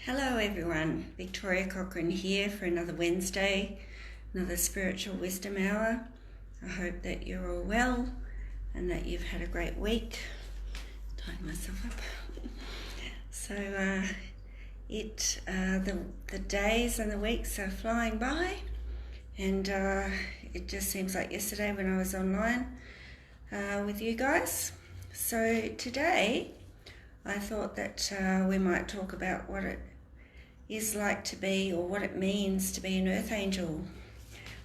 Hello everyone, Victoria Cochrane here for another Wednesday, another Spiritual Wisdom Hour. I hope that you're all well and that you've had a great week. Tying myself up. So the days and the weeks are flying by, and it just seems like yesterday when I was online with you guys. So today I thought that we might talk about what it is like to be, or what it means to be an earth angel.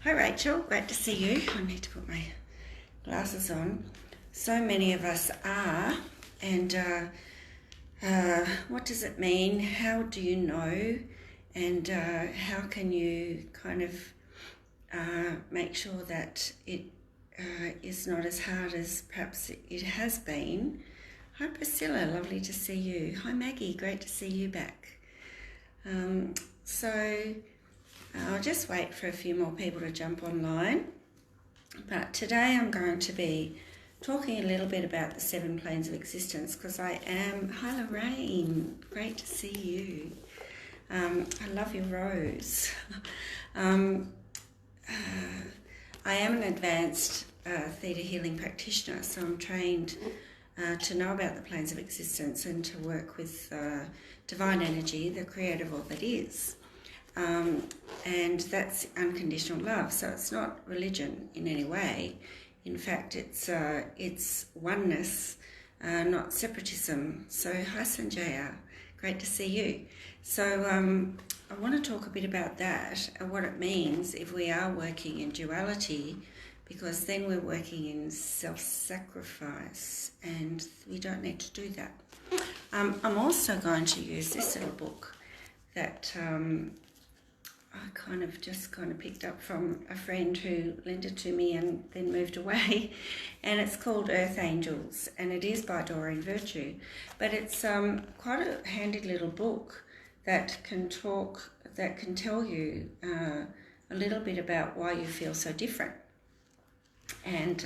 Hi Rachel, great to see you. I need to put my glasses on. So many of us are, and what does it mean? How do you know? And how can you kind of make sure that it is not as hard as perhaps it has been? Hi Priscilla, lovely to see you. Hi Maggie, great to see you back. So I'll just wait for a few more people to jump online. But today I'm going to be talking a little bit about the 7 planes of existence, because I am... Hi Lorraine, great to see you. I love your rose. I am an advanced theta healing practitioner, so I'm trained to know about the planes of existence and to work with divine energy, the creator of all that is. And that's unconditional love, so it's not religion in any way. In fact, it's oneness, not separatism. So hi Sanjaya, great to see you. So I want to talk a bit about that and what it means if we are working in duality, because then we're working in self-sacrifice, and we don't need to do that. I'm also going to use this little book that I kind of picked up from a friend who lent it to me and then moved away, and it's called Earth Angels, and it is by Doreen Virtue, but it's quite a handy little book that can tell you a little bit about why you feel so different. And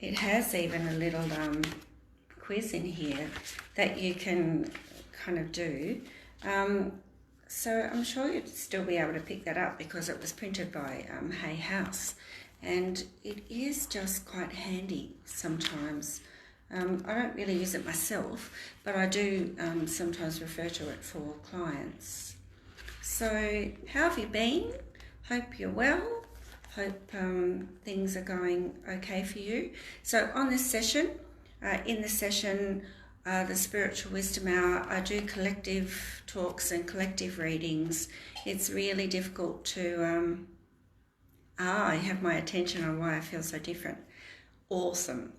it has even a little quiz in here that you can kind of do. So I'm sure you'd still be able to pick that up because it was printed by Hay House, and it is just quite handy sometimes. I don't really use it myself, but I do sometimes refer to it for clients. So how have you been? Hope you're well. Hope things are going okay for you. So on this session, the Spiritual Wisdom Hour, I do collective talks and collective readings. It's really difficult to I have my attention on why I feel so different. Awesome.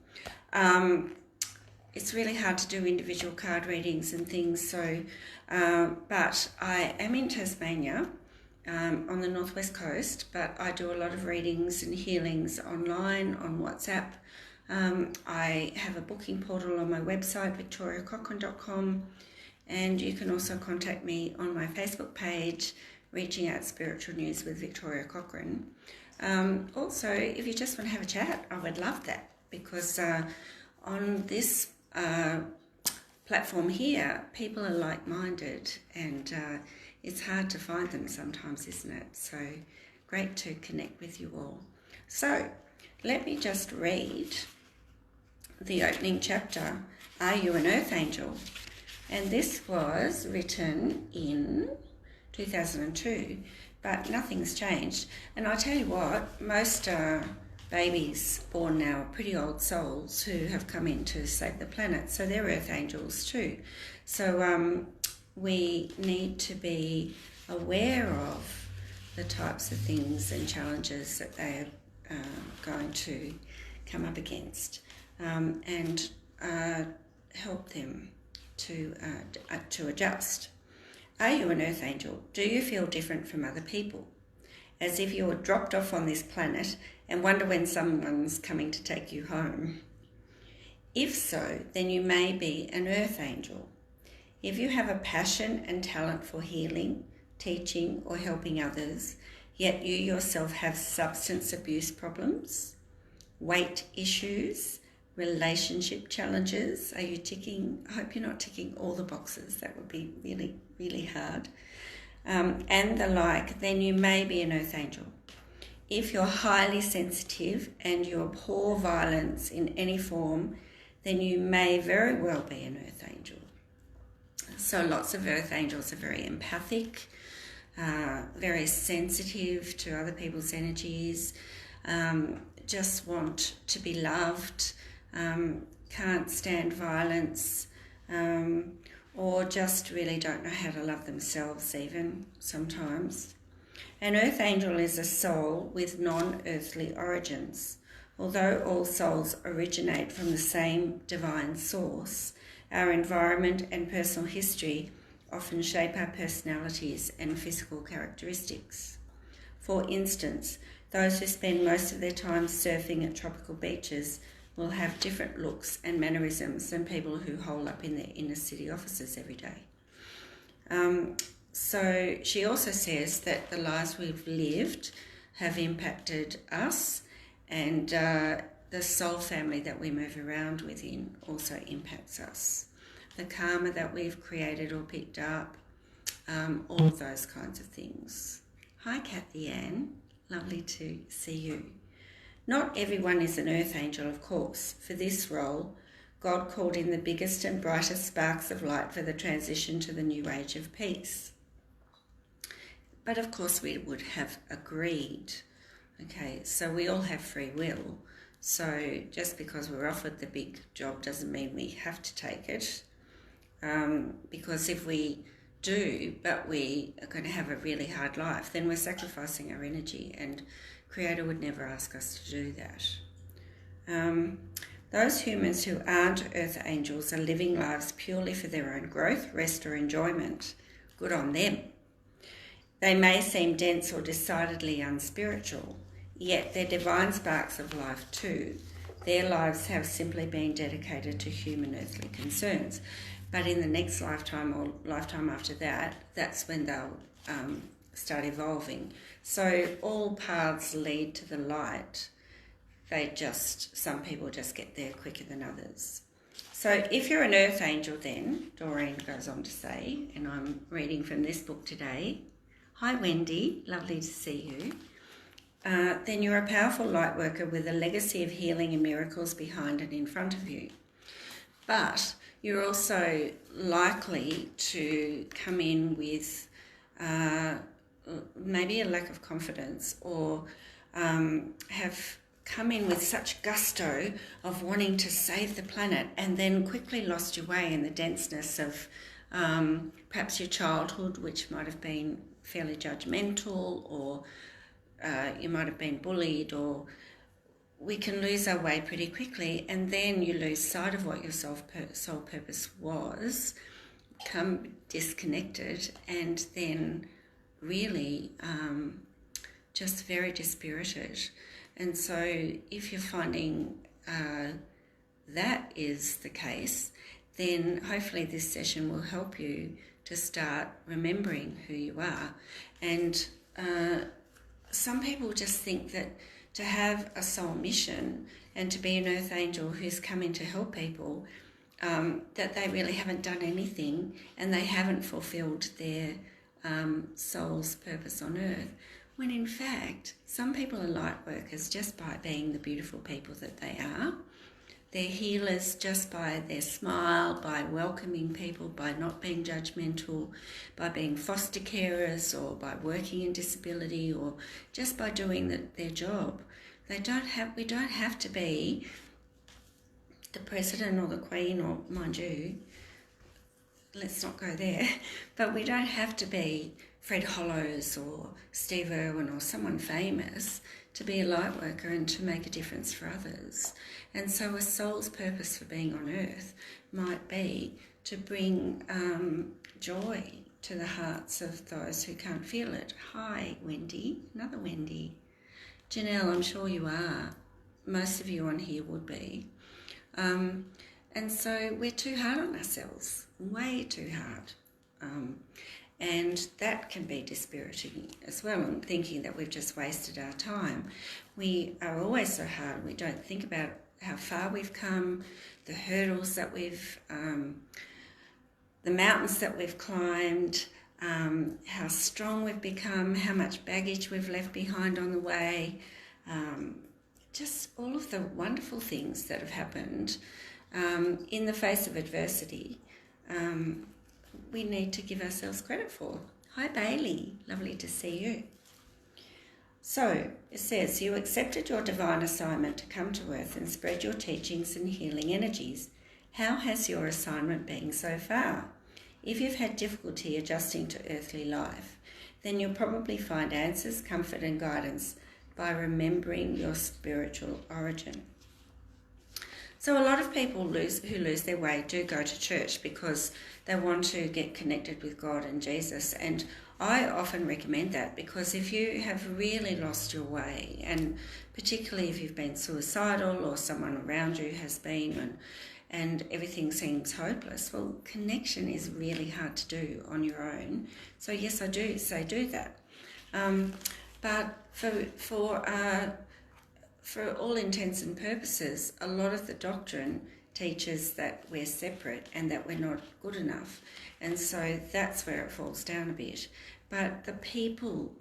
It's really hard to do individual card readings and things, so but I am in Tasmania, on the northwest coast, but I do a lot of readings and healings online on WhatsApp. I have a booking portal on my website, victoriacochrane.com, and you can also contact me on my Facebook page, Reaching Out Spiritual News with Victoria Cochrane. Also, if you just want to have a chat, I would love that, because on this platform here, people are like-minded, and it's hard to find them sometimes, isn't it? So great to connect with you all. So let me just read the opening chapter, Are You an Earth Angel? And this was written in 2002, but nothing's changed. And I tell you what, most babies born now are pretty old souls who have come in to save the planet, so they're earth angels too. So we need to be aware of the types of things and challenges that they are going to come up against, and help them to adjust. Are you an earth angel? Do you feel different from other people, as if you were dropped off on this planet and wonder when someone's coming to take you home? If so, then you may be an earth angel. If you have a passion and talent for healing, teaching, or helping others, yet you yourself have substance abuse problems, weight issues, relationship challenges. Are you ticking? I hope you're not ticking all the boxes. That would be really, really hard. And the like, then you may be an earth angel. If you're highly sensitive and you abhor violence in any form, then you may very well be an earth angel. So lots of earth angels are very empathic, very sensitive to other people's energies, just want to be loved, can't stand violence, or just really don't know how to love themselves even sometimes. An earth angel is a soul with non-earthly origins. Although all souls originate from the same divine source, our environment and personal history often shape our personalities and physical characteristics. For instance, those who spend most of their time surfing at tropical beaches will have different looks and mannerisms than people who hole up in their inner city offices every day. So she also says that the lives we've lived have impacted us, and the soul family that we move around within also impacts us. The karma that we've created or picked up, all of those kinds of things. Hi, Kathy Ann. Lovely to see you. Not everyone is an earth angel, of course. For this role, God called in the biggest and brightest sparks of light for the transition to the new age of peace. But of course we would have agreed. Okay, so we all have free will. So just because we're offered the big job doesn't mean we have to take it. Because if we do, but we are going to have a really hard life, then we're sacrificing our energy, and Creator would never ask us to do that. Those humans who aren't earth angels are living lives purely for their own growth, rest or enjoyment. Good on them. They may seem dense or decidedly unspiritual, yet they're divine sparks of life too. Their lives have simply been dedicated to human earthly concerns. But in the next lifetime or lifetime after that, that's when they'll start evolving. So all paths lead to the light. Some people just get there quicker than others. So if you're an earth angel then, Doreen goes on to say, and I'm reading from this book today. Hi Wendy, lovely to see you. Then you're a powerful light worker with a legacy of healing and miracles behind and in front of you. But you're also likely to come in with maybe a lack of confidence, or have come in with such gusto of wanting to save the planet and then quickly lost your way in the denseness of perhaps your childhood, which might have been fairly judgmental, or you might have been bullied, or we can lose our way pretty quickly, and then you lose sight of what your soul purpose was, become disconnected, and then really just very dispirited. And so if you're finding that is the case, then hopefully this session will help you to start remembering who you are. And some people just think that to have a soul mission and to be an earth angel who's come in to help people, that they really haven't done anything and they haven't fulfilled their soul's purpose on earth. When in fact, some people are light workers just by being the beautiful people that they are. They're healers just by their smile, by welcoming people, by not being judgmental, by being foster carers, or by working in disability, or just by doing their job. We don't have to be the president or the queen, or mind you, let's not go there, but we don't have to be Fred Hollows or Steve Irwin or someone famous to be a light worker and to make a difference for others. And so a soul's purpose for being on earth might be to bring joy to the hearts of those who can't feel it. Hi, Wendy. Another Wendy. Janelle, I'm sure you are. Most of you on here would be. And so we're too hard on ourselves, way too hard. And that can be dispiriting as well, and thinking that we've just wasted our time. We are always so hard. We don't think about how far we've come, the hurdles that the mountains that we've climbed, how strong we've become, how much baggage we've left behind on the way, just all of the wonderful things that have happened in the face of adversity, we need to give ourselves credit for. Hi Bailey, lovely to see you. So it says, you accepted your divine assignment to come to Earth and spread your teachings and healing energies. How has your assignment been so far? If you've had difficulty adjusting to earthly life, then you'll probably find answers, comfort and guidance by remembering your spiritual origin. So a lot of people who lose their way do go to church because they want to get connected with God and Jesus. And I often recommend that, because if you have really lost your way, and particularly if you've been suicidal or someone around you has been, and everything seems hopeless, well, connection is really hard to do on your own. So yes, I do say do that. But for all intents and purposes, a lot of the doctrine teaches that we're separate and that we're not good enough. And so that's where it falls down a bit. But the people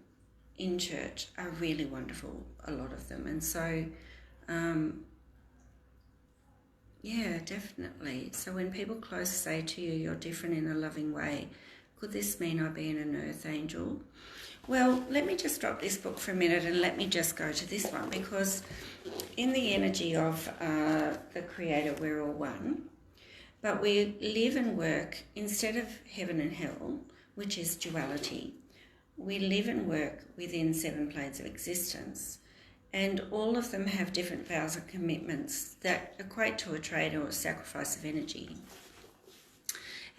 in church are really wonderful, a lot of them. And so, yeah, definitely. So when people close say to you, you're different in a loving way, could this mean I've been an earth angel? Well, let me just drop this book for a minute and let me just go to this one, because in the energy of the Creator, we're all one, but we live and work, instead of heaven and hell, which is duality, we live and work within 7 planes of existence, and all of them have different vows and commitments that equate to a trade or a sacrifice of energy.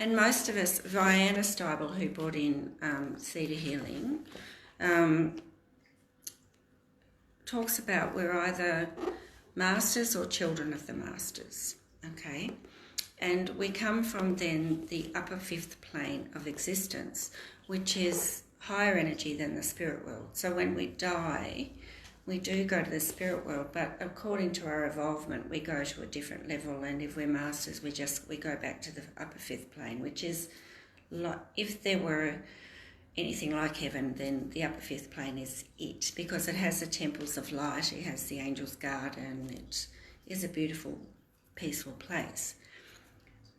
And most of us, Vianna Steibel, who brought in Theta Healing, talks about we're either masters or children of the masters, okay? And we come from then the upper 5th plane of existence, which is higher energy than the spirit world. So when we die, we do go to the spirit world, but according to our evolvement, we go to a different level. And if we're masters, we go back to the upper 5th plane, which is like, if there were anything like heaven, then the upper 5th plane is it, because it has the temples of light, it has the angels' garden, it is a beautiful, peaceful place.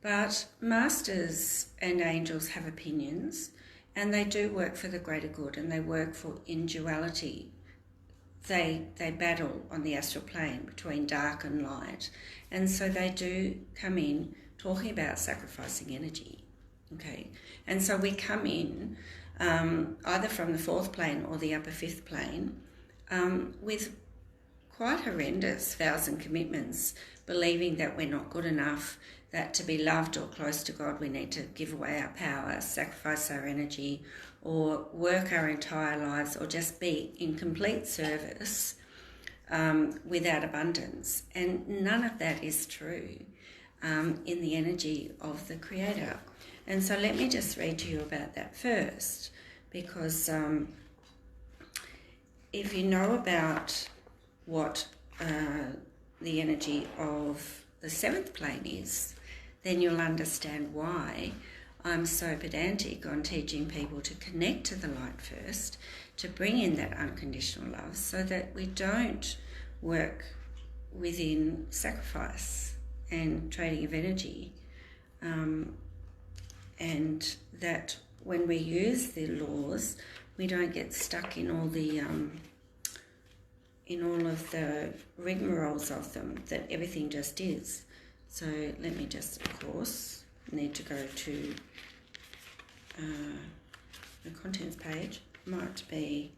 But masters and angels have opinions, and they do work for the greater good, and they work in duality. They battle on the astral plane between dark and light, and so they do come in talking about sacrificing energy, okay? And so we come in either from the 4th plane or the upper 5th plane with quite horrendous vows and commitments, believing that we're not good enough, that to be loved or close to God we need to give away our power, sacrifice our energy, or work our entire lives, or just be in complete service without abundance. And none of that is true in the energy of the Creator. And so let me just read to you about that first, because if you know about what the energy of the 7th plane is, then you'll understand why I'm so pedantic on teaching people to connect to the light first, to bring in that unconditional love, so that we don't work within sacrifice and trading of energy, and that when we use the laws, we don't get stuck in all the of the rigmaroles of them, that everything just is. So let me just, of course, need to go to the contents page. Might be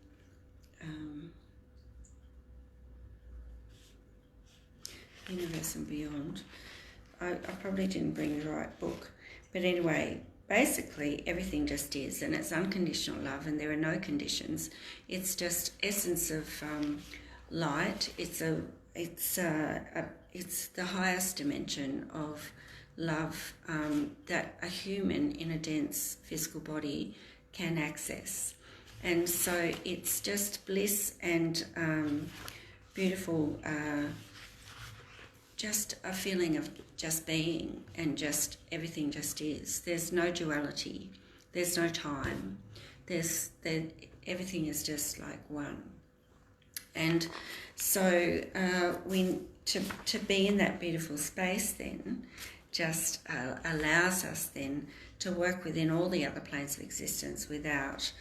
Universe and Beyond. I probably didn't bring the right book, but anyway, basically everything just is, and it's unconditional love, and there are no conditions. It's just essence of light. It's the highest dimension of love that a human in a dense physical body can access. And so it's just bliss and beautiful just a feeling of just being, and just everything just is. There's no duality. There's no time. Everything is just like one. And so to be in that beautiful space then just allows us then to work within all the other planes of existence without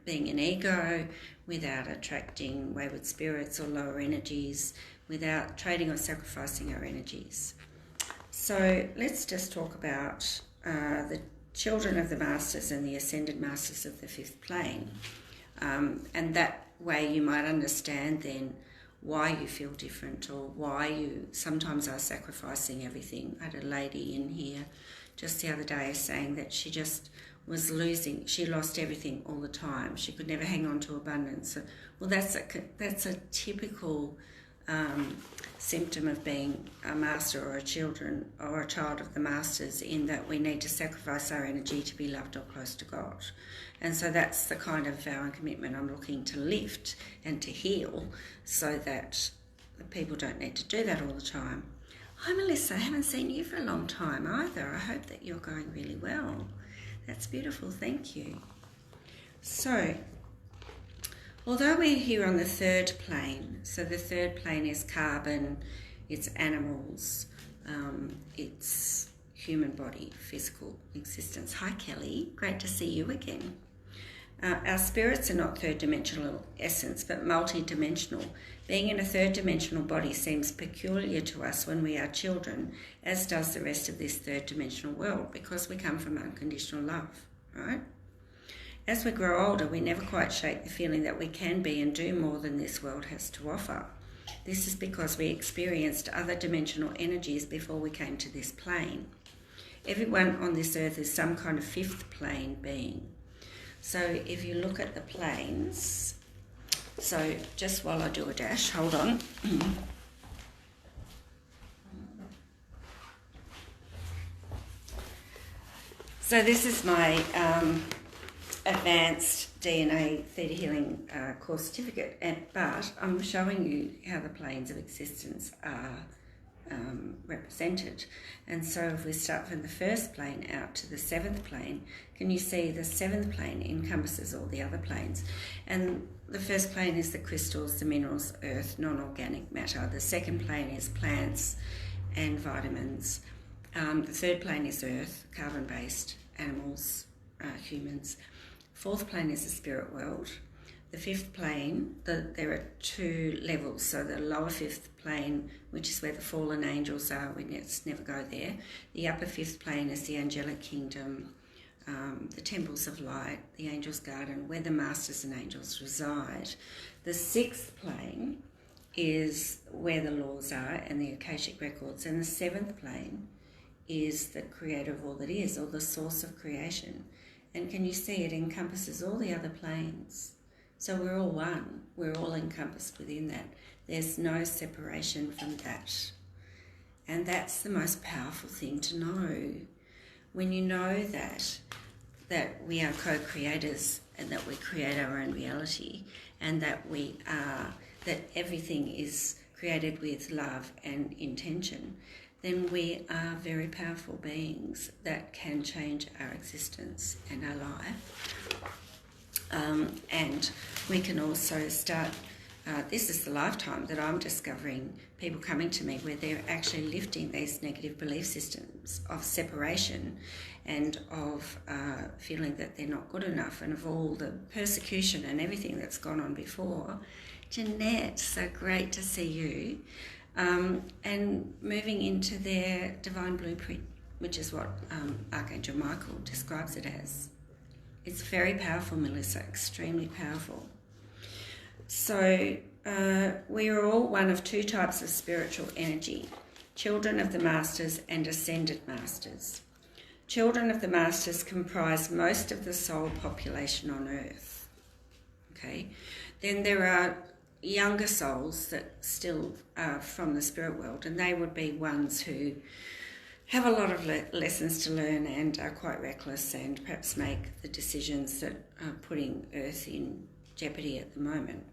being an ego, without attracting wayward spirits or lower energies, without trading or sacrificing our energies. So let's just talk about the children of the masters and the ascended masters of the fifth plane. And that way you might understand then why you feel different, or why you sometimes are sacrificing everything. I had a lady in here just the other day saying that she just was losing. She lost everything all the time. She could never hang on to abundance. Well, that's a typical symptom of being a master or a child of the masters, in that we need to sacrifice our energy to be loved or close to God. And so that's the kind of vow and commitment I'm looking to lift and to heal, so that people don't need to do that all the time. Hi Melissa, I haven't seen you for a long time either. I hope that you're going really well. That's beautiful, thank you. So, although we're here on the third plane, so the third plane is carbon, it's animals, it's human body, physical existence. Hi Kelly, great to see you again. Our spirits are not third-dimensional essence, but multi-dimensional. Being in a third-dimensional body seems peculiar to us when we are children, as does the rest of this third-dimensional world, because we come from unconditional love, right? As we grow older, we never quite shake the feeling that we can be and do more than this world has to offer. This is because we experienced other dimensional energies before we came to this plane. Everyone on this earth is some kind of fifth plane being. So if you look at the planes, so just while I do a dash, hold on. So this is my advanced DNA theta healing course certificate, but I'm showing you how the planes of existence are represented. And so if we start from the first plane out to the seventh plane, can you see the seventh plane encompasses all the other planes? And the first plane is the crystals, the minerals, earth, non-organic matter. The second plane is plants and vitamins. The third plane is earth, carbon-based, animals, humans. Fourth plane is the spirit world. The fifth plane, there are two levels. So the lower fifth plane, which is where the fallen angels are, we never go there. The upper fifth plane is the angelic kingdom, the temples of light, the angel's garden, where the masters and angels reside. The sixth plane is where the laws are and the Akashic records. And the seventh plane is the creator of all that is, or the source of creation. And can you see it encompasses all the other planes? So we're all one. We're all encompassed within that. There's no separation from that. And that's the most powerful thing to know. When you know that we are co-creators and that we create our own reality, and that that everything is created with love and intention, then we are very powerful beings that can change our existence and our life. And we can also start, this is the lifetime that I'm discovering people coming to me where they're actually lifting these negative belief systems of separation and of feeling that they're not good enough, and of all the persecution and everything that's gone on before. Jeanette, so great to see you. And moving into their divine blueprint, which is what Archangel Michael describes it as. It's very powerful, Melissa, extremely powerful. So we are all one of two types of spiritual energy, children of the masters and ascended masters. Children of the masters comprise most of the soul population on earth. Okay, then there are younger souls that still are from the spirit world, and they would be ones who have a lot of lessons to learn and are quite reckless and perhaps make the decisions that are putting Earth in jeopardy at the moment.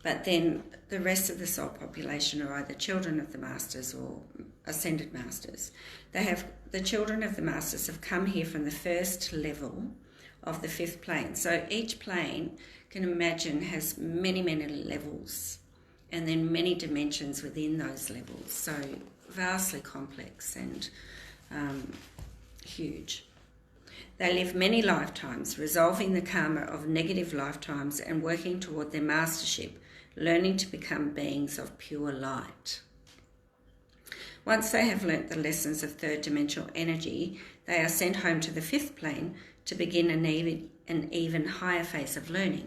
But then the rest of the soul population are either children of the masters or ascended masters. The children of the masters have come here from the first level of the fifth plane. So each plane, can imagine, has many, many levels and then many dimensions within those levels. So vastly complex and huge. They live many lifetimes, resolving the karma of negative lifetimes and working toward their mastership, learning to become beings of pure light. Once they have learnt the lessons of third dimensional energy, they are sent home to the fifth plane to begin an even higher phase of learning.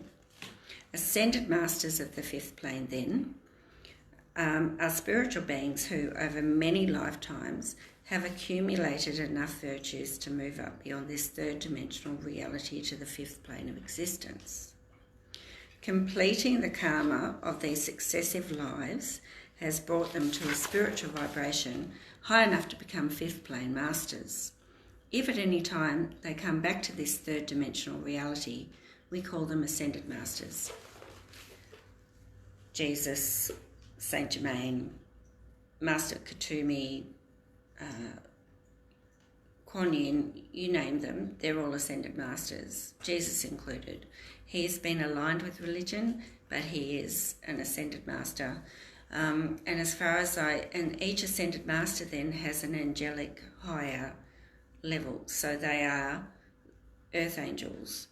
Ascended masters of the fifth plane, then, are spiritual beings who, over many lifetimes, have accumulated enough virtues to move up beyond this third dimensional reality to the fifth plane of existence. Completing the karma of these successive lives has brought them to a spiritual vibration high enough to become fifth plane masters. If at any time they come back to this third dimensional reality, we call them ascended masters. Jesus, Saint Germain, Master Kutumi, Kuan Yin, you name them, they're all ascended masters, Jesus included. He has been aligned with religion, but he is an ascended master. And as far as and each ascended master then has an angelic higher level. So they are earth angels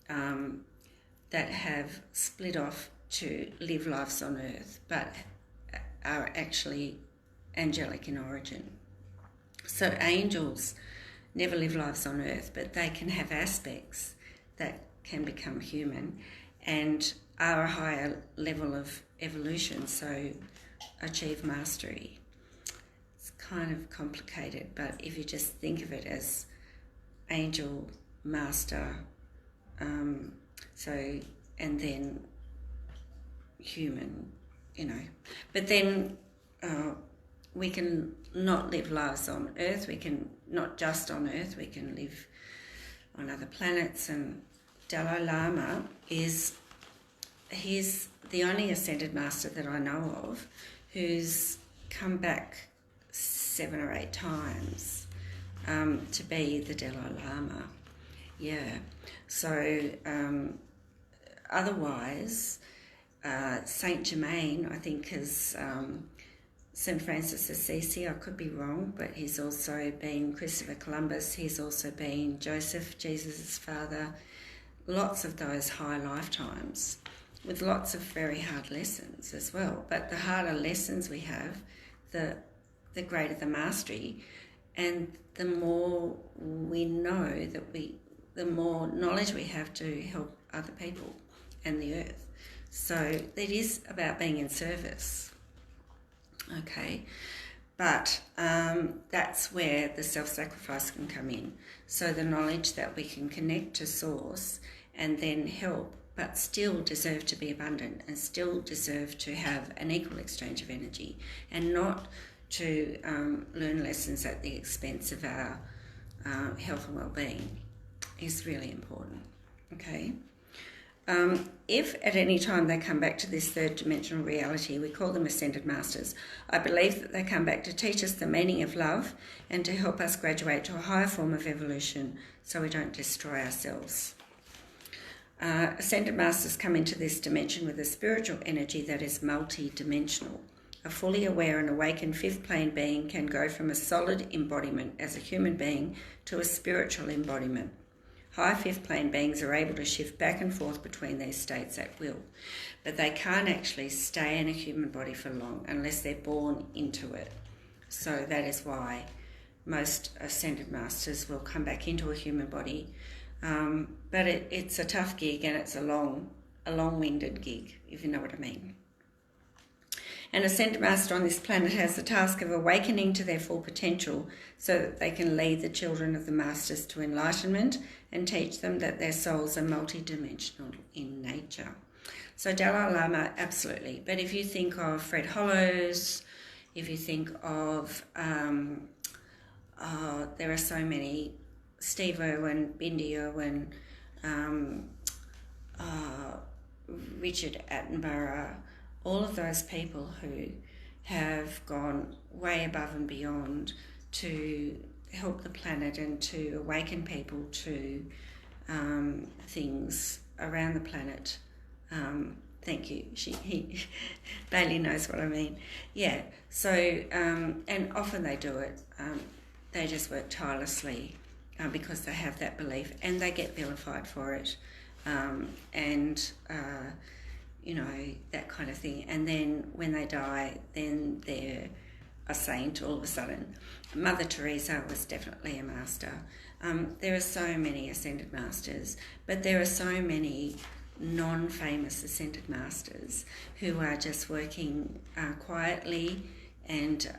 that have split off to live lives on earth, but are actually angelic in origin. So angels never live lives on earth, but they can have aspects that can become human and are a higher level of evolution, so achieve mastery. It's kind of complicated, but if you just think of it as angel, master, and then human, But then we can not live lives on Earth. We can not just on Earth. We can live on other planets. And Dalai Lama he's the only ascended master that I know of who's come back 7 or 8 times to be the Dalai Lama. Yeah. So otherwise, Saint Germain, I think, is St. Francis Assisi. I could be wrong, but he's also been Christopher Columbus. He's also been Joseph, Jesus' father. Lots of those high lifetimes with lots of very hard lessons as well. But the harder lessons we have, the greater the mastery, and the more we know the more knowledge we have to help other people and the earth. So it is about being in service, okay? But that's where the self-sacrifice can come in. So the knowledge that we can connect to Source and then help, but still deserve to be abundant and still deserve to have an equal exchange of energy and not to learn lessons at the expense of our health and well-being is really important, okay? If at any time they come back to this third dimensional reality, we call them ascended masters. I believe that they come back to teach us the meaning of love and to help us graduate to a higher form of evolution so we don't destroy ourselves. Ascended masters come into this dimension with a spiritual energy that is multi-dimensional. A fully aware and awakened fifth plane being can go from a solid embodiment as a human being to a spiritual embodiment. High fifth plane beings are able to shift back and forth between these states at will, but they can't actually stay in a human body for long unless they're born into it. So that is why most ascended masters will come back into a human body, but it's a tough gig and it's a long-winded gig, if you know what I mean. An ascended master on this planet has the task of awakening to their full potential so that they can lead the children of the masters to enlightenment and teach them that their souls are multidimensional in nature. So Dalai Lama, absolutely. But if you think of Fred Hollows, if you think of, there are so many, Steve Irwin, Bindi Irwin, Richard Attenborough, all of those people who have gone way above and beyond to help the planet and to awaken people to things around the planet. Thank you. Bailey knows what I mean. Yeah. So, and often they do it. They just work tirelessly because they have that belief, and they get vilified for it, you know, that kind of thing. And then when they die, then they're a saint all of a sudden. Mother Teresa was definitely a master. There are so many ascended masters, but there are so many non-famous ascended masters who are just working quietly and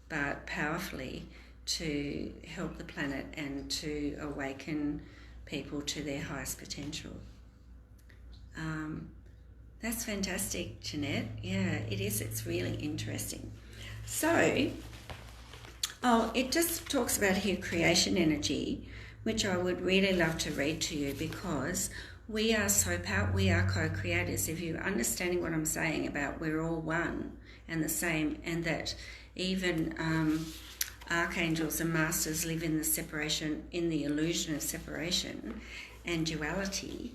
but powerfully to help the planet and to awaken people to their highest potential. That's fantastic, Jeanette. Yeah, it is. It's really interesting. So, it just talks about here creation energy, which I would really love to read to you, because we are so powerful. We are co-creators. If you're understanding what I'm saying about we're all one and the same, and that even archangels and masters live in the separation, in the illusion of separation and duality,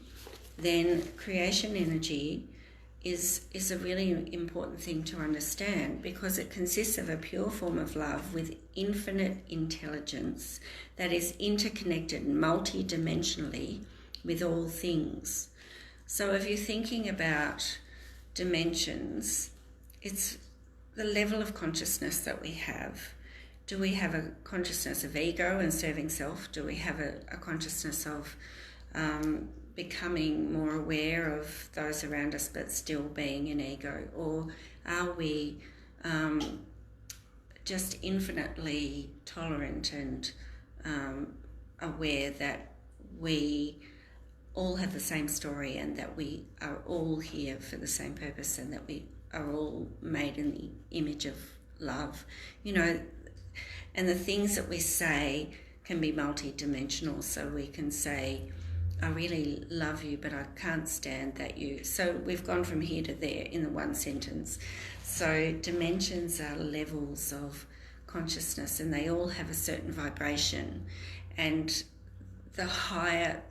then creation energy is a really important thing to understand, because it consists of a pure form of love with infinite intelligence that is interconnected multi-dimensionally with all things. So if you're thinking about dimensions, it's the level of consciousness that we have. Do we have a consciousness of ego and serving self? Do we have a consciousness of becoming more aware of those around us but still being in ego? Or are we just infinitely tolerant and aware that we all have the same story and that we are all here for the same purpose and that we are all made in the image of love? You know, and the things that we say can be multi-dimensional. So we can say, I really love you, but I can't stand that you. So we've gone from here to there in the one sentence. So dimensions are levels of consciousness, and they all have a certain vibration. And the higher,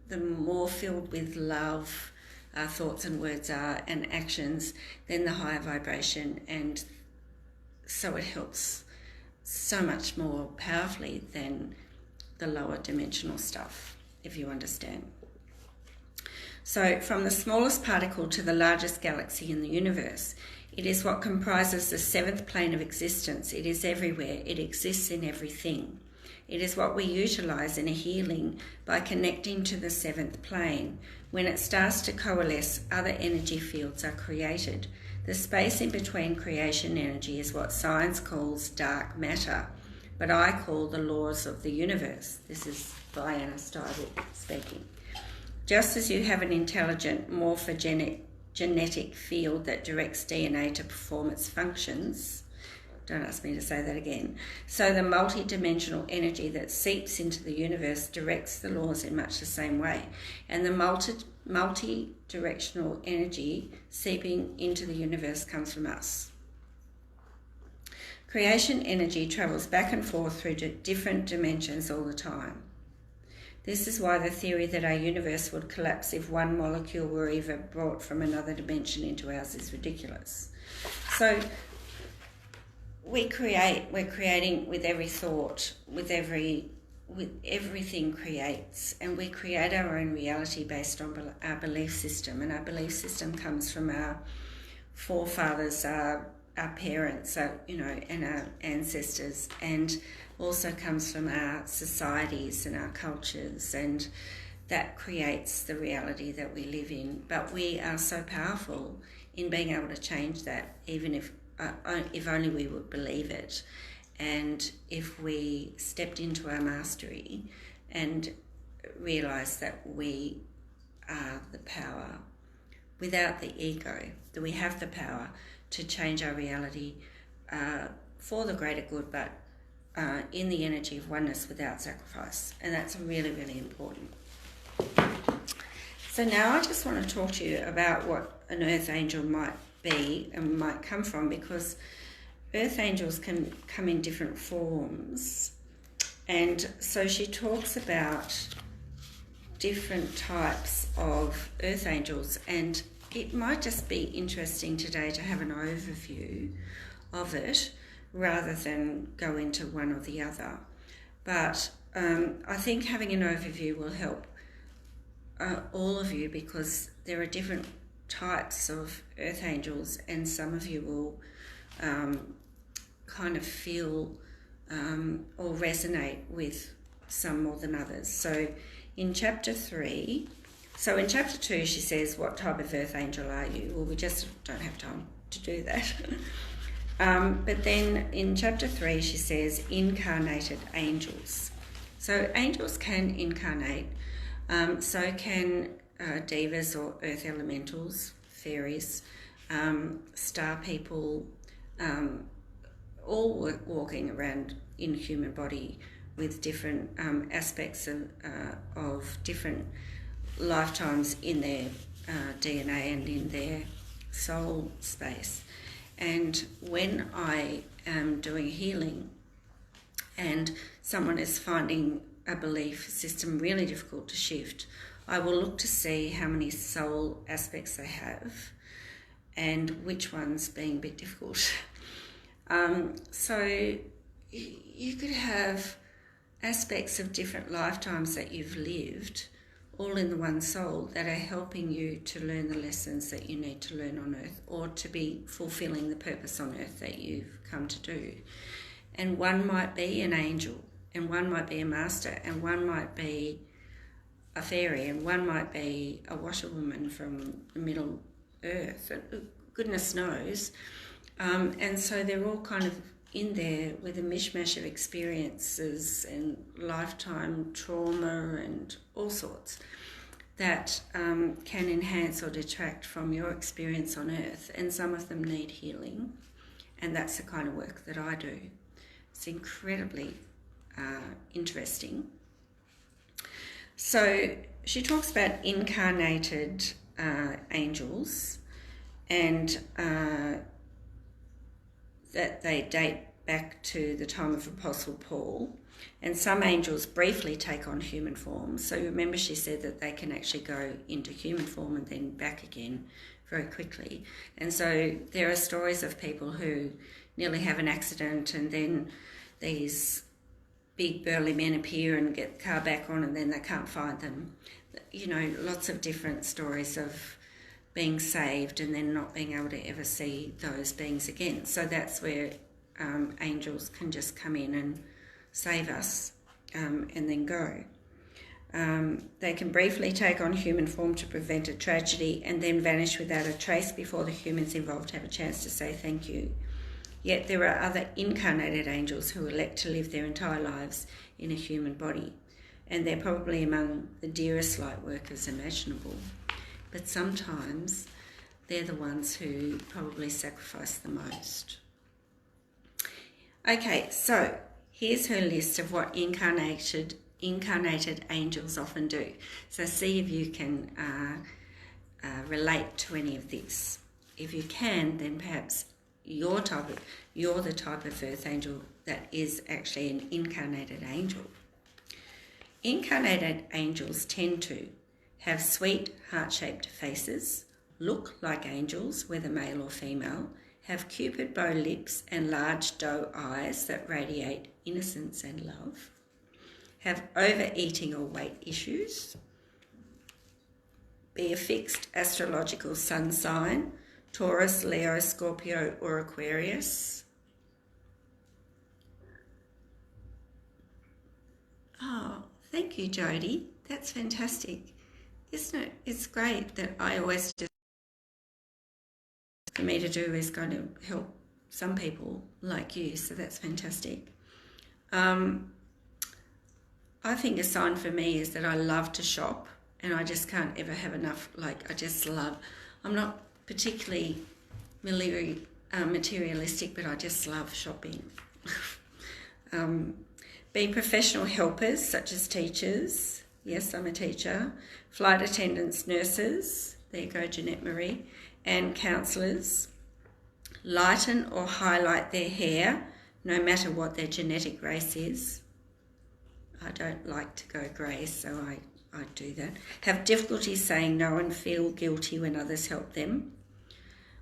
the more filled with love our thoughts and words are and actions, then the higher vibration. And so it helps so much more powerfully than the lower dimensional stuff, if you understand. So from the smallest particle to the largest galaxy in the universe, it is what comprises the seventh plane of existence. It is everywhere. It exists in everything. It is what we utilize in a healing by connecting to the seventh plane. When it starts to coalesce, other energy fields are created. The space in between creation energy is what science calls dark matter, but I call the laws of the universe. This is Diana Steibel speaking. Just as you have an intelligent morphogenetic field that directs DNA to perform its functions, don't ask me to say that again, so the multi-dimensional energy that seeps into the universe directs the laws in much the same way. And the multi-directional energy seeping into the universe comes from us. Creation energy travels back and forth through different dimensions all the time. This is why the theory that our universe would collapse if one molecule were ever brought from another dimension into ours is ridiculous. So we're creating with every thought, with everything creates, and we create our own reality based on our belief system. And our belief system comes from our forefathers, our parents, and our ancestors, and also comes from our societies and our cultures, and that creates the reality that we live in. But we are so powerful in being able to change that, even if only we would believe it, and if we stepped into our mastery and realised that we are the power without the ego, that we have the power to change our reality for the greater good, but in the energy of oneness without sacrifice. And that's really, really important. So now I just want to talk to you about what an earth angel might be and might come from, because earth angels can come in different forms. And so she talks about different types of earth angels, and it might just be interesting today to have an overview of it rather than go into one or the other. But I think having an overview will help all of you, because there are different types of earth angels, and some of you will kind of feel or resonate with some more than others. So in chapter 3, so in chapter 2 she says, what type of earth angel are you? Well, we just don't have time to do that. But then in chapter 3 she says incarnated angels. So angels can incarnate, so can devas or earth elementals, fairies, star people, all walking around in human body with different aspects of different lifetimes in their DNA and in their soul space. And when I am doing healing and someone is finding a belief system really difficult to shift, I will look to see how many soul aspects they have and which ones being a bit difficult. So you could have aspects of different lifetimes that you've lived all in the one soul that are helping you to learn the lessons that you need to learn on earth, or to be fulfilling the purpose on earth that you've come to do. And one might be an angel, and one might be a master, and one might be a fairy, and one might be a washerwoman from the Middle Earth, goodness knows. And so they're all kind of in there with a mishmash of experiences and lifetime trauma and all sorts that can enhance or detract from your experience on earth. And some of them need healing, and that's the kind of work that I do. It's incredibly interesting. So she talks about incarnated angels, and that they date back to the time of Apostle Paul, and some angels briefly take on human form. So remember, she said that they can actually go into human form and then back again very quickly. And so there are stories of people who nearly have an accident, and then these big burly men appear and get the car back on, and then they can't find them. You know, lots of different stories of being saved and then not being able to ever see those beings again. So that's where angels can just come in and save us and then go. They can briefly take on human form to prevent a tragedy and then vanish without a trace before the humans involved have a chance to say thank you. Yet there are other incarnated angels who elect to live their entire lives in a human body, and they're probably among the dearest light workers imaginable. But sometimes they're the ones who probably sacrifice the most. Okay, so here's her list of what incarnated angels often do. So see if you can relate to any of this. If you can, then perhaps you're the type of earth angel that is actually an incarnated angel. Incarnated angels tend to have sweet, heart-shaped faces, look like angels, whether male or female, have cupid bow lips and large doe eyes that radiate innocence and love, have overeating or weight issues, be a fixed astrological sun sign, Taurus, Leo, Scorpio or Aquarius. Oh, thank you, Jodie. That's fantastic. Isn't it? It's great that I always just, for me to do is going to help some people like you, so that's fantastic. I think a sign for me is that I love to shop, and I just can't ever have enough. I'm not particularly materialistic, but I just love shopping. Being professional helpers, such as teachers, Yes, I'm a teacher. Flight attendants, nurses. There you go, Jeanette Marie. And counsellors. Lighten or highlight their hair, no matter what their genetic race is. I don't like to go grey, so I do that. Have difficulty saying no and feel guilty when others help them.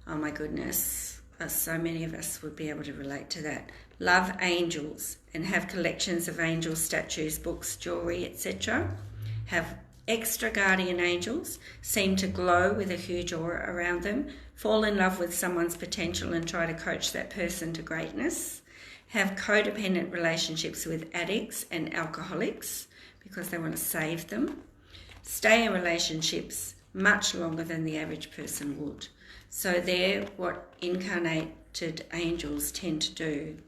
Oh my goodness, so many of us would be able to relate to that. Love angels and have collections of angel statues, books, jewellery, etc. Have extra guardian angels, seem to glow with a huge aura around them. Fall in love with someone's potential and try to coach that person to greatness. Have codependent relationships with addicts and alcoholics because they want to save them. Stay in relationships much longer than the average person would. So they're what incarnated angels tend to do.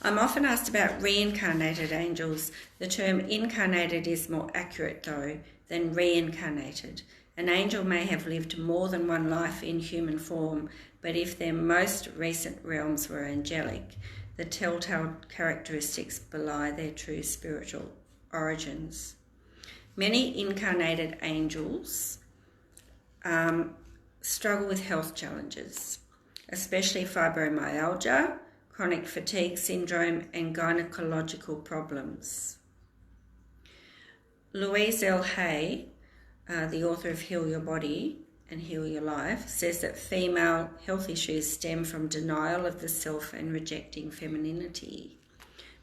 I'm often asked about reincarnated angels. The term incarnated is more accurate though than reincarnated. An angel may have lived more than one life in human form, but if their most recent realms were angelic, the telltale characteristics belie their true spiritual origins. Many incarnated angels struggle with health challenges, especially fibromyalgia, chronic fatigue syndrome, and gynecological problems. Louise L. Hay, the author of Heal Your Body and Heal Your Life, says that female health issues stem from denial of the self and rejecting femininity.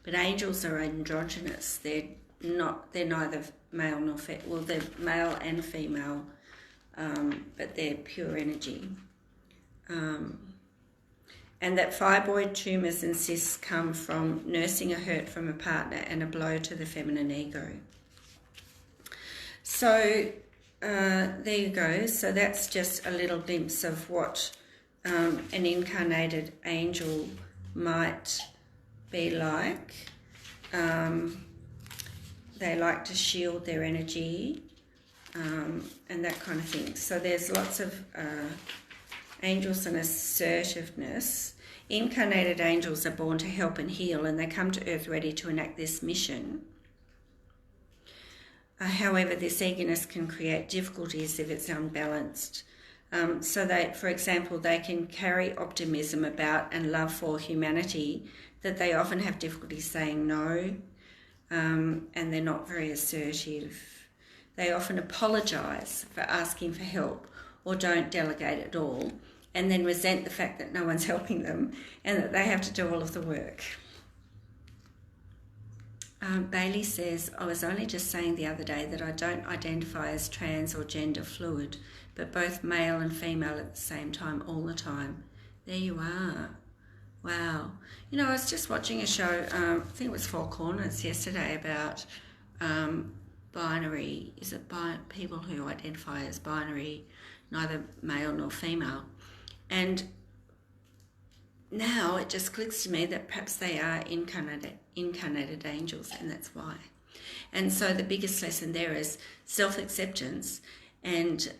But angels are androgynous. They're neither male nor female. Well, they're male and female, but they're pure energy. And that fibroid tumours and cysts come from nursing a hurt from a partner and a blow to the feminine ego. So there you go. So that's just a little glimpse of what an incarnated angel might be like. They like to shield their energy and that kind of thing. So there's lots of angels and assertiveness. Incarnated angels are born to help and heal, and they come to Earth ready to enact this mission. However, this eagerness can create difficulties if it's unbalanced. So they, for example, they can carry optimism about and love for humanity that they often have difficulty saying no, and they're not very assertive. They often apologise for asking for help or don't delegate at all, and then resent the fact that no one's helping them and that they have to do all of the work. Bailey says, I was only just saying the other day that I don't identify as trans or gender fluid, but both male and female at the same time, all the time. There you are. Wow. You know, I was just watching a show, I think it was Four Corners yesterday, about binary, people who identify as binary, neither male nor female. And now it just clicks to me that perhaps they are incarnated angels, and that's why. And so the biggest lesson there is self-acceptance and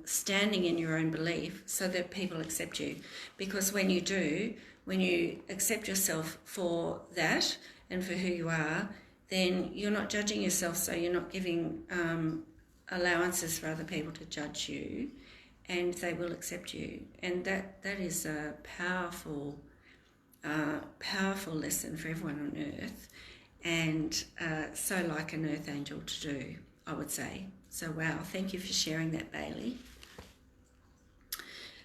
standing in your own belief so that people accept you. Because when you do, when you accept yourself for that and for who you are, then you're not judging yourself, so you're not giving allowances for other people to judge you, and they will accept you. And that is a powerful lesson for everyone on earth, and so like an earth angel to do, I would say. So wow, thank you for sharing that, Bailey.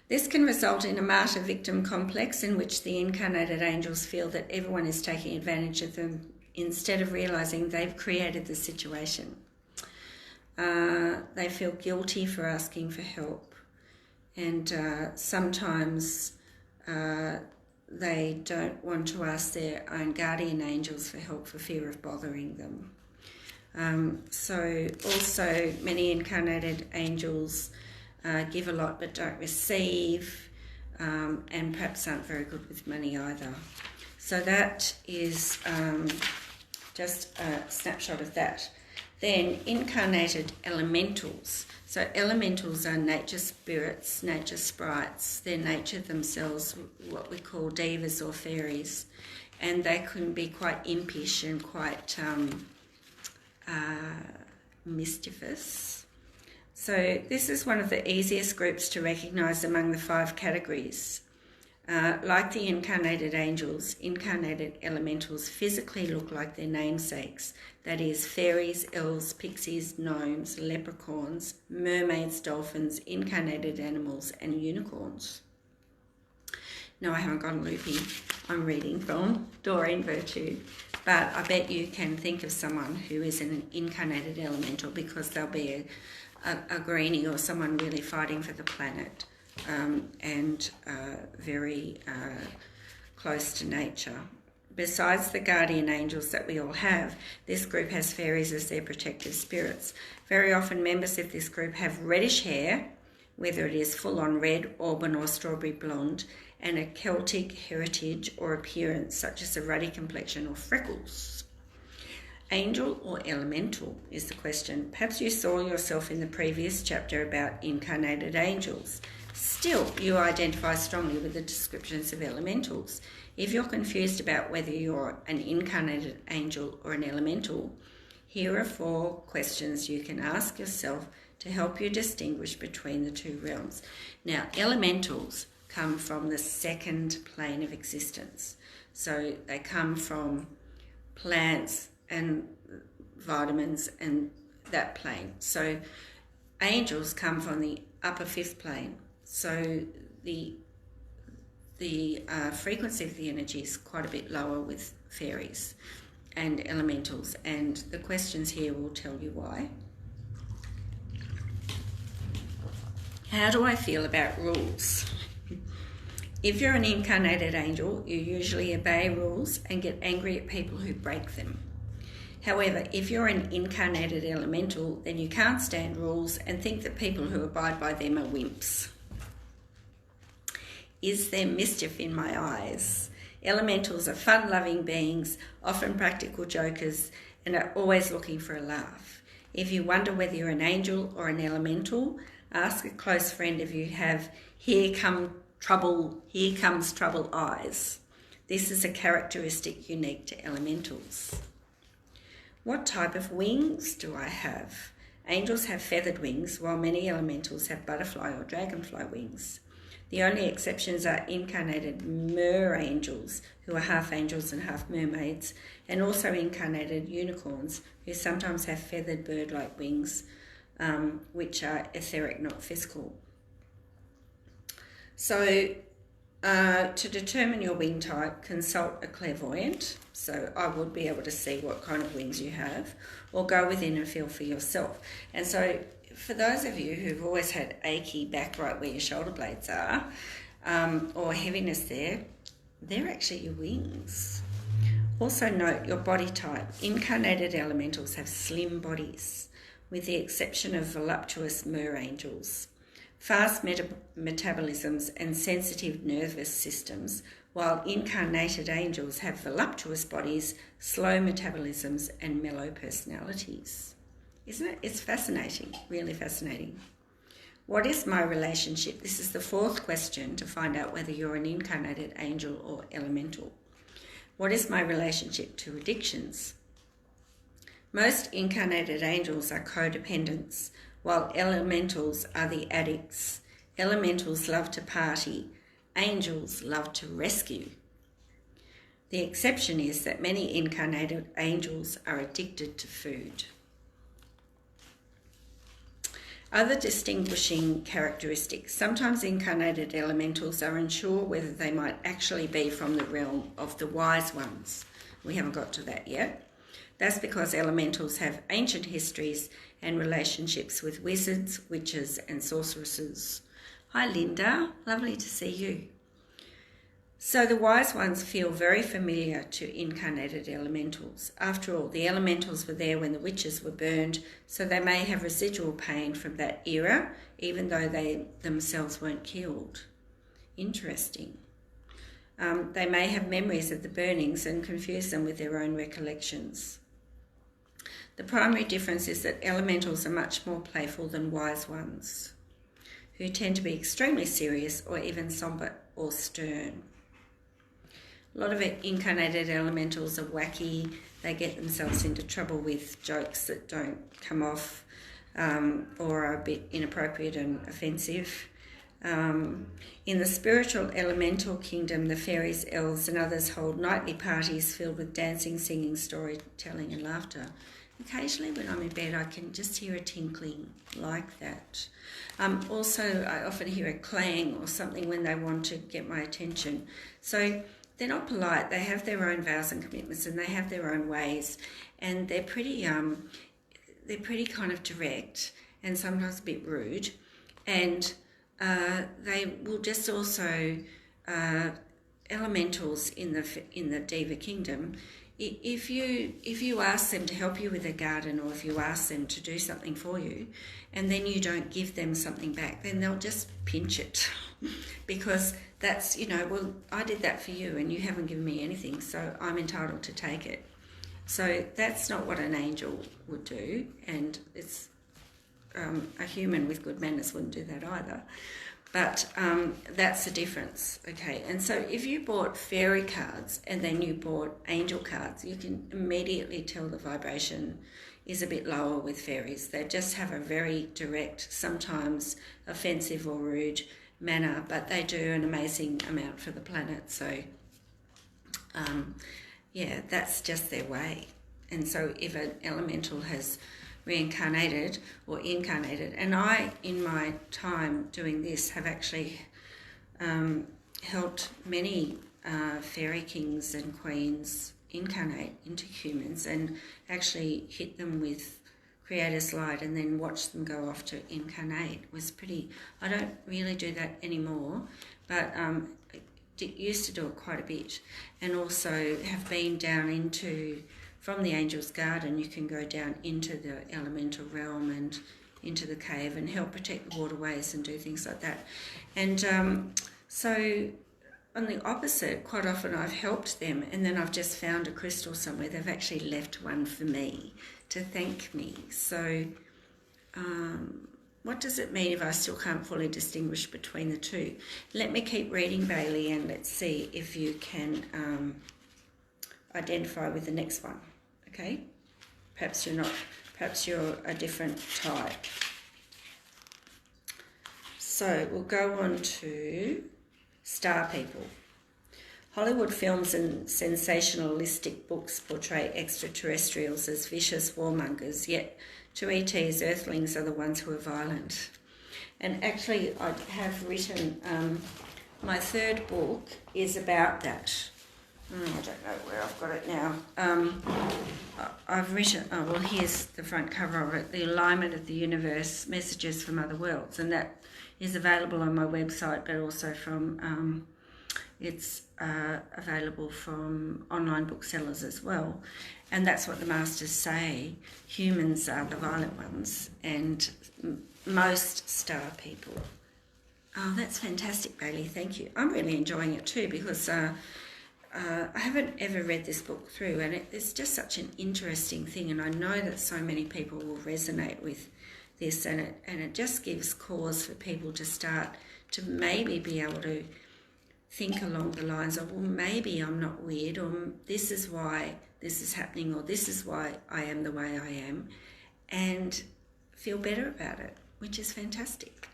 This can result in a martyr-victim complex in which the incarnated angels feel that everyone is taking advantage of them instead of realising they've created the situation. They feel guilty for asking for help, and sometimes they don't want to ask their own guardian angels for help for fear of bothering them. So also many incarnated angels give a lot but don't receive, and perhaps aren't very good with money either. So that is just a snapshot of that. Then incarnated elementals. So elementals are nature spirits, nature sprites. They're nature themselves, what we call devas or fairies. And they can be quite impish and quite mischievous. So this is one of the easiest groups to recognise among the 5 categories. Like the incarnated angels, incarnated elementals physically look like their namesakes, that is, fairies, elves, pixies, gnomes, leprechauns, mermaids, dolphins, incarnated animals, and unicorns. No, I haven't gone loopy. I'm reading from Doreen Virtue, but I bet you can think of someone who is an incarnated elemental because they'll be a greenie or someone really fighting for the planet. And very close to nature. Besides the guardian angels that we all have, this group has fairies as their protective spirits. Very often members of this group have reddish hair, whether it is full-on red, auburn or strawberry blonde, and a Celtic heritage or appearance such as a ruddy complexion or freckles. Angel or elemental is the question. Perhaps you saw yourself in the previous chapter about incarnated angels. Still, you identify strongly with the descriptions of elementals. If you're confused about whether you're an incarnated angel or an elemental, here are 4 questions you can ask yourself to help you distinguish between the 2 realms. Now, elementals come from the 2nd plane of existence. So they come from plants and vitamins and that plane. So angels come from the upper 5th plane. So the frequency of the energy is quite a bit lower with fairies and elementals, and the questions here will tell you why. How do I feel about rules? If you're an incarnated angel, you usually obey rules and get angry at people who break them. However, if you're an incarnated elemental, then you can't stand rules and think that people who abide by them are wimps. Is there mischief in my eyes? Elementals are fun-loving beings, often practical jokers, and are always looking for a laugh. If you wonder whether you're an angel or an elemental, ask a close friend if you have here comes trouble eyes. This is a characteristic unique to elementals. What type of wings do I have? Angels have feathered wings, while many elementals have butterfly or dragonfly wings. The only exceptions are incarnated mer angels, who are half angels and half mermaids, and also incarnated unicorns, who sometimes have feathered bird-like wings, which are etheric, not physical. So, to determine your wing type, consult a clairvoyant. So I would be able to see what kind of wings you have, or go within and feel for yourself. And so for those of you who've always had achy back right where your shoulder blades are, or heaviness there, they're actually your wings. Also note your body type. Incarnated elementals have slim bodies, with the exception of voluptuous mer angels. Fast metabolisms and sensitive nervous systems, while incarnated angels have voluptuous bodies, slow metabolisms, and mellow personalities. Isn't it? It's fascinating, really fascinating. What is my relationship? This is the 4th question to find out whether you're an incarnated angel or elemental. What is my relationship to addictions? Most incarnated angels are codependents, while elementals are the addicts. Elementals love to party. Angels love to rescue. The exception is that many incarnated angels are addicted to food. Other distinguishing characteristics. Sometimes incarnated elementals are unsure whether they might actually be from the realm of the wise ones. We haven't got to that yet. That's because elementals have ancient histories and relationships with wizards, witches, and sorceresses. Hi Linda, lovely to see you. So the wise ones feel very familiar to incarnated elementals. After all, the elementals were there when the witches were burned, so they may have residual pain from that era, even though they themselves weren't killed. Interesting. They may have memories of the burnings and confuse them with their own recollections. The primary difference is that elementals are much more playful than wise ones, who tend to be extremely serious or even sombre or stern. A lot of incarnated elementals are wacky. They get themselves into trouble with jokes that don't come off or are a bit inappropriate and offensive. In the spiritual elemental kingdom, the fairies, elves and others hold nightly parties filled with dancing, singing, storytelling and laughter. Occasionally when I'm in bed I can just hear a tinkling like that. Also I often hear a clang or something when they want to get my attention. So they're not polite, they have their own vows and commitments and they have their own ways, and they're pretty kind of direct and sometimes a bit rude, and they will just also elementals in the Diva kingdom. If you ask them to help you with a garden, or if you ask them to do something for you and then you don't give them something back, then they'll just pinch it because that's, well, I did that for you and you haven't given me anything, so I'm entitled to take it. So that's not what an angel would do, and it's a human with good manners wouldn't do that either. But that's the difference, okay? And so if you bought fairy cards and then you bought angel cards, you can immediately tell the vibration is a bit lower with fairies. They just have a very direct, sometimes offensive or rude manner, but they do an amazing amount for the planet. So, yeah, that's just their way. And so if an elemental has reincarnated or incarnated, and I in my time doing this have actually helped many fairy kings and queens incarnate into humans and actually hit them with Creator's light and then watch them go off to incarnate. Was pretty, I don't really do that anymore, but used to do it quite a bit, and also have been down into, from the Angel's Garden, you can go down into the elemental realm and into the cave and help protect the waterways and do things like that. And so on the opposite, quite often I've helped them and then I've just found a crystal somewhere. They've actually left one for me to thank me. So what does it mean if I still can't fully distinguish between the two? Let me keep reading, Bailey, and let's see if you can identify with the next one. Okay, perhaps you're not, perhaps you're a different type. So we'll go on to star people. Hollywood films and sensationalistic books portray extraterrestrials as vicious warmongers, yet to ETs, earthlings are the ones who are violent. And actually I have written, my third book is about that. I don't know where I've got it now. I've written, well, here's the front cover of it, The Alignment of the Universe, Messages from Other Worlds, and that is available on my website, but also from, it's available from online booksellers as well. And that's what the masters say, humans are the violent ones, and most star people. Oh, that's fantastic, Bailey, thank you. I'm really enjoying it too, because I haven't ever read this book through, and it's just such an interesting thing, and I know that so many people will resonate with this, and it just gives cause for people to start to maybe be able to think along the lines of, well, maybe I'm not weird, or this is why this is happening, or this is why I am the way I am, and feel better about it, which is fantastic.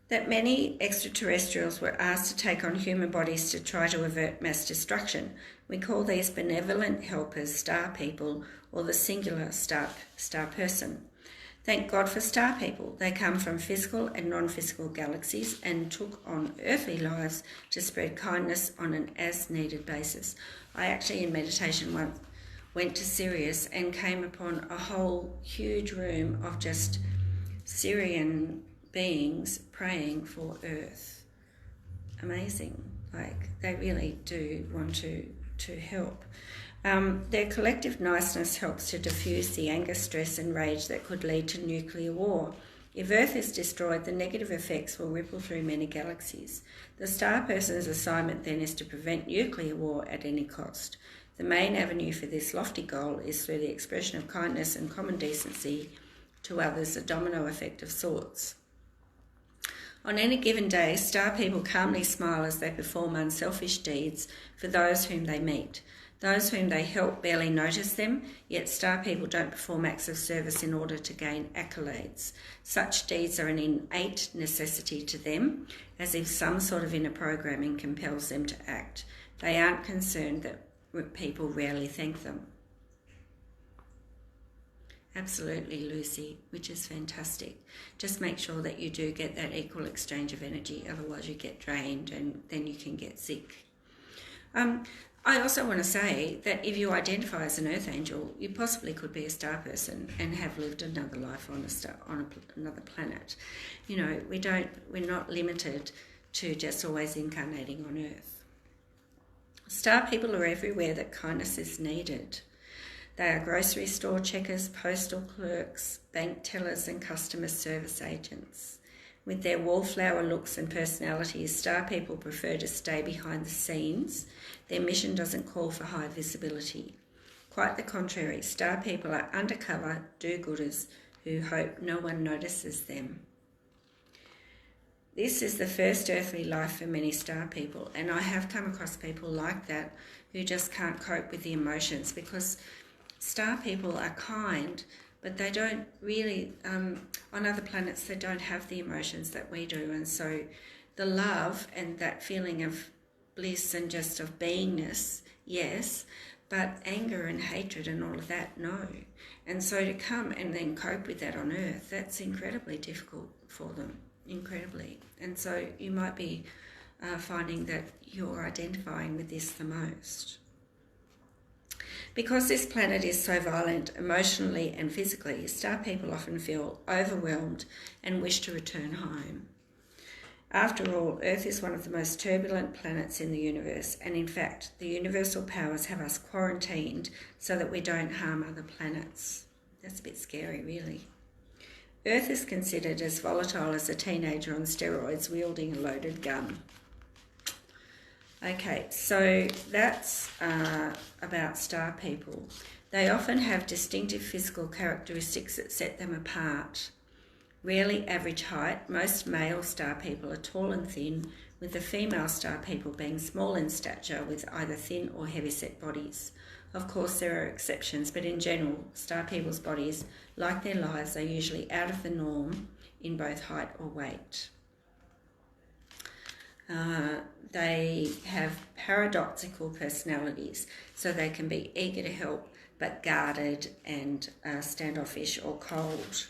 That many extraterrestrials were asked to take on human bodies to try to avert mass destruction. We call these benevolent helpers star people, or the singular star person. Thank God for star people. They come from physical and non-physical galaxies and took on earthly lives to spread kindness on an as-needed basis. I actually, in meditation once, went to Sirius and came upon a whole huge room of just Syrian beings praying for Earth. Amazing. Like, they really do want to help. Their collective niceness helps to diffuse the anger, stress and rage that could lead to nuclear war. If Earth is destroyed, the negative effects will ripple through many galaxies. The star person's assignment then is to prevent nuclear war at any cost. The main avenue for this lofty goal is through the expression of kindness and common decency to others, a domino effect of sorts. On any given day, star people calmly smile as they perform unselfish deeds for those whom they meet. Those whom they help barely notice them, yet star people don't perform acts of service in order to gain accolades. Such deeds are an innate necessity to them, as if some sort of inner programming compels them to act. They aren't concerned that people rarely thank them. Absolutely, Lucy, which is fantastic. Just make sure that you do get that equal exchange of energy, otherwise you get drained and then you can get sick. I also want to say that if you identify as an earth angel, you possibly could be a star person and have lived another life on another planet. You know, we're not limited to just always incarnating on earth. Star people are everywhere that kindness is needed. They are grocery store checkers, postal clerks, bank tellers and customer service agents. With their wallflower looks and personalities, star people prefer to stay behind the scenes. Their mission doesn't call for high visibility. Quite the contrary, star people are undercover do-gooders who hope no one notices them. This is the first earthly life for many star people, and I have come across people like that who just can't cope with the emotions, because star people are kind, but they don't really, on other planets, they don't have the emotions that we do. And so the love and that feeling of bliss and just of beingness, yes, but anger and hatred and all of that, no. And so to come and then cope with that on Earth, that's incredibly difficult for them, incredibly. And so you might be finding that you're identifying with this the most. Because this planet is so violent emotionally and physically, star people often feel overwhelmed and wish to return home. After all, Earth is one of the most turbulent planets in the universe, and in fact, the universal powers have us quarantined so that we don't harm other planets. That's a bit scary, really. Earth is considered as volatile as a teenager on steroids wielding a loaded gun. Okay, so that's about star people. They often have distinctive physical characteristics that set them apart. Rarely average height, most male star people are tall and thin, with the female star people being small in stature with either thin or heavy-set bodies. Of course, there are exceptions, but in general, star people's bodies, like their lives, are usually out of the norm in both height or weight. They have paradoxical personalities, so they can be eager to help but guarded and standoffish or cold.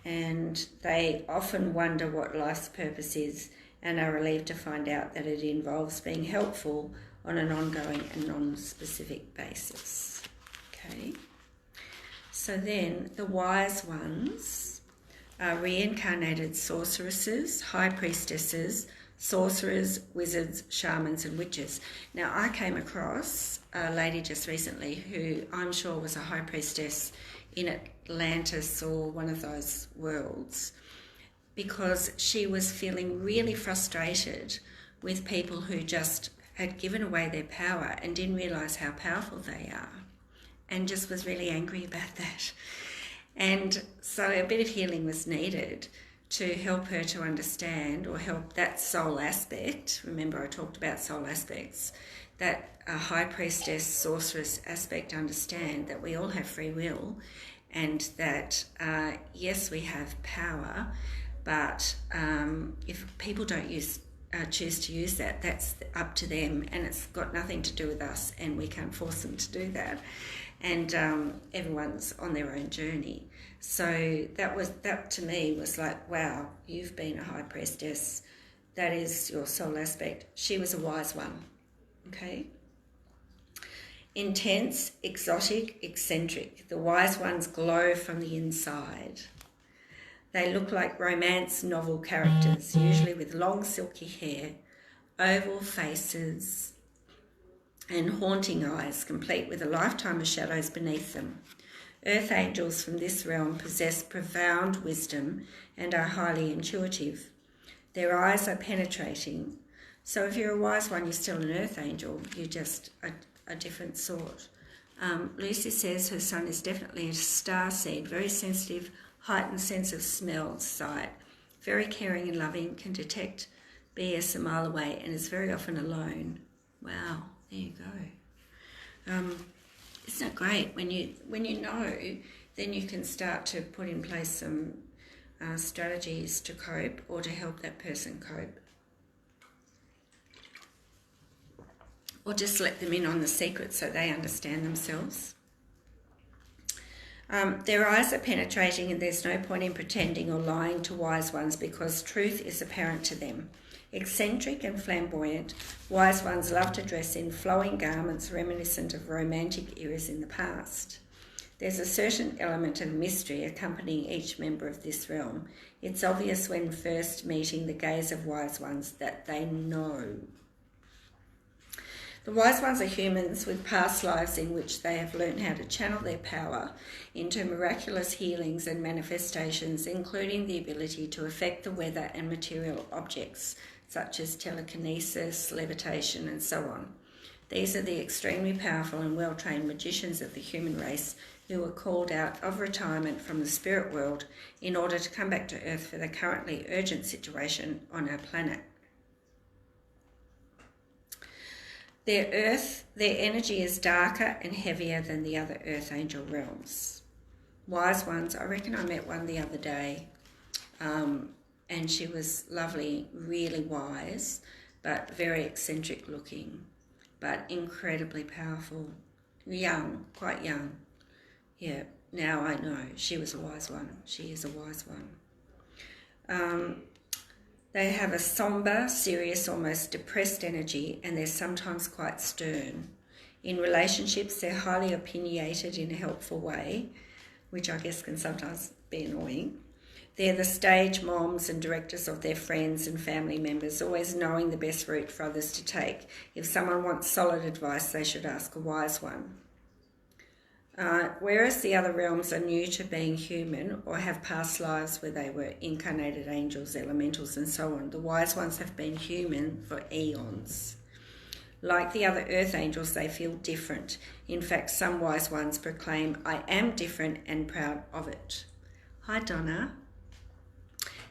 And they often wonder what life's purpose is and are relieved to find out that it involves being helpful on an ongoing and non-specific basis. Okay, so then the wise ones are reincarnated sorceresses, high priestesses, sorcerers, wizards, shamans and witches. Now, I came across a lady just recently who I'm sure was a high priestess in Atlantis or one of those worlds, because she was feeling really frustrated with people who just had given away their power and didn't realise how powerful they are, and just was really angry about that. And so a bit of healing was needed to help her to understand, or help that soul aspect. Remember, I talked about soul aspects, that a high priestess, sorceress aspect, understand that we all have free will, and that yes, we have power, but if people don't choose to use that, that's up to them, and it's got nothing to do with us, and we can't force them to do that. And everyone's on their own journey. So that to me was like, wow, you've been a high priestess. That is your soul aspect. She was a wise one. Okay. Intense, exotic, eccentric. The wise ones glow from the inside. They look like romance novel characters, usually with long silky hair, oval faces, and haunting eyes, complete with a lifetime of shadows beneath them. Earth angels from this realm possess profound wisdom and are highly intuitive. Their eyes are penetrating. So if you're a wise one, you're still an earth angel. You're just a different sort. Lucy says her son is definitely a star seed, very sensitive, heightened sense of smell, sight, very caring and loving, can detect BS a mile away, and is very often alone. Wow, there you go. Isn't it great when you know, then you can start to put in place some strategies to cope or to help that person cope. Or just let them in on the secret so they understand themselves. Their eyes are penetrating, and there's no point in pretending or lying to wise ones because truth is apparent to them. Eccentric and flamboyant, wise ones love to dress in flowing garments reminiscent of romantic eras in the past. There's a certain element of mystery accompanying each member of this realm. It's obvious when first meeting the gaze of wise ones that they know. The wise ones are humans with past lives in which they have learned how to channel their power into miraculous healings and manifestations, including the ability to affect the weather and material objects, such as telekinesis, levitation, and so on. These are the extremely powerful and well-trained magicians of the human race who were called out of retirement from the spirit world in order to come back to Earth for the currently urgent situation on our planet. Their energy is darker and heavier than the other Earth Angel realms. Wise ones, I reckon I met one the other day, and she was lovely, really wise, but very eccentric looking, but incredibly powerful. Young, quite young. Yeah, now I know she was a wise one. She is a wise one. They have a sombre, serious, almost depressed energy, and they're sometimes quite stern. In relationships, they're highly opinionated in a helpful way, which I guess can sometimes be annoying. They're the stage moms and directors of their friends and family members, always knowing the best route for others to take. If someone wants solid advice, they should ask a wise one. Whereas the other realms are new to being human or have past lives where they were incarnated angels, elementals, and so on, the wise ones have been human for eons. Like the other earth angels, they feel different. In fact, some wise ones proclaim, "I am different and proud of it." Hi, Donna.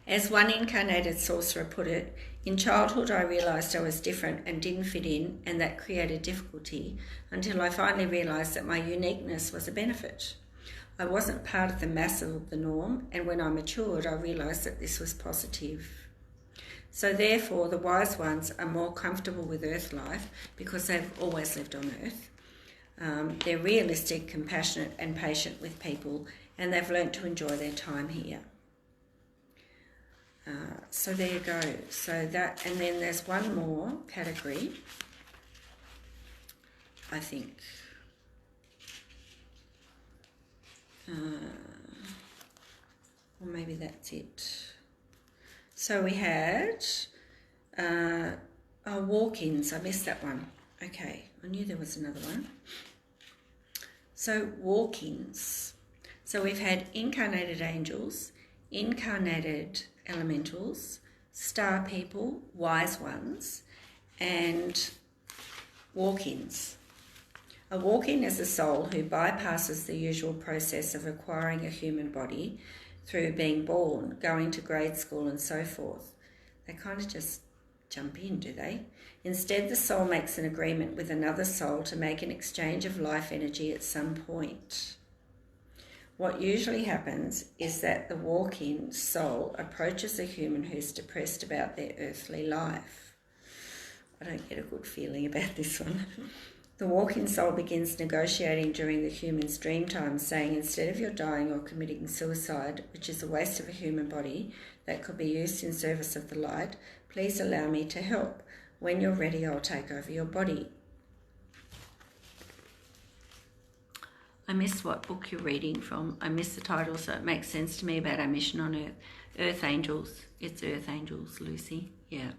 As one incarnated sorcerer put it, "In childhood I realised I was different and didn't fit in, and that created difficulty, until I finally realised that my uniqueness was a benefit. I wasn't part of the mass of the norm, and when I matured I realised that this was positive." So therefore the wise ones are more comfortable with earth life because they've always lived on earth. They're realistic, compassionate and patient with people, and they've learnt to enjoy their time here. So there you go. So that, and then there's one more category, I think. Or maybe that's it. So we had walk-ins. I missed that one. Okay, I knew there was another one. So walk-ins. So we've had incarnated angels, incarnated elementals, star people, wise ones, and walk-ins. A walk-in is a soul who bypasses the usual process of acquiring a human body through being born, going to grade school and so forth. They kind of just jump in, do they? Instead, the soul makes an agreement with another soul to make an exchange of life energy at some point. What usually happens is that the walk-in soul approaches a human who's depressed about their earthly life. I don't get a good feeling about this one. The walk-in soul begins negotiating during the human's dream time, saying, instead of your dying or committing suicide, which is a waste of a human body that could be used in service of the light, please allow me to help. When you're ready, I'll take over your body. I missed what book you're reading from. I missed the title, so it makes sense to me about our mission on Earth. Earth Angels. It's Earth Angels, Lucy. Yeah.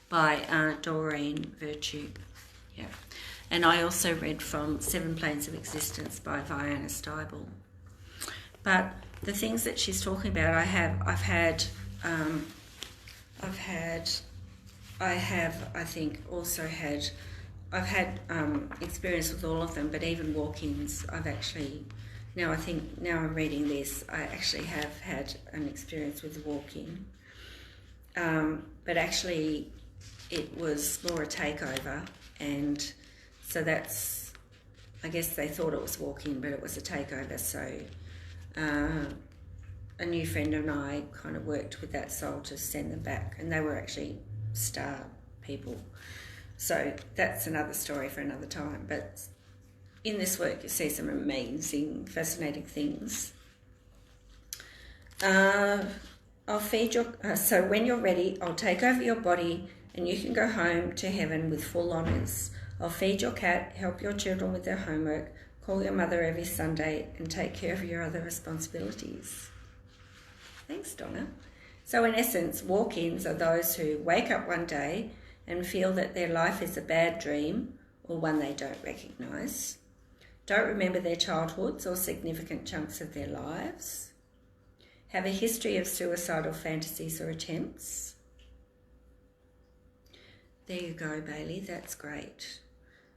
By Doreen Virtue. Yeah. And I also read from Seven Planes of Existence by Vianna Stibel. But the things that she's talking about, I have experience with all of them, but even walk-ins, now I'm reading this, I actually have had an experience with the walk-in. but actually it was more a takeover, and so that's, I guess they thought it was walk-in, but it was a takeover. So a new friend and I kind of worked with that soul to send them back, and they were actually star people. So that's another story for another time. But in this work, you see some amazing, fascinating things. I'll feed your... so when you're ready, I'll take over your body and you can go home to heaven with full honours. I'll feed your cat, help your children with their homework, call your mother every Sunday and take care of your other responsibilities. Thanks, Donna. So in essence, walk-ins are those who wake up one day and feel that their life is a bad dream or one they don't recognise, don't remember their childhoods or significant chunks of their lives, have a history of suicidal fantasies or attempts. There you go, Bailey, that's great.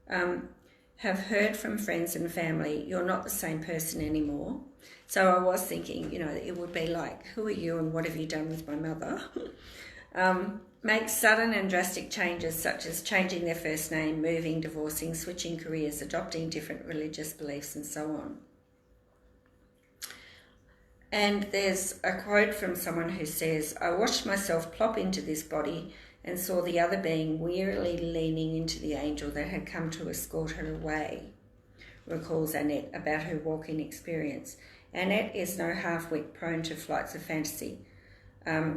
Have heard from friends and family, you're not the same person anymore. So I was thinking, it would be like, who are you and what have you done with my mother? Make sudden and drastic changes such as changing their first name, moving, divorcing, switching careers, adopting different religious beliefs and so on. And there's a quote from someone who says, I watched myself plop into this body and saw the other being wearily leaning into the angel that had come to escort her away, recalls Annette about her walk-in experience. Annette is no half-wit prone to flights of fantasy.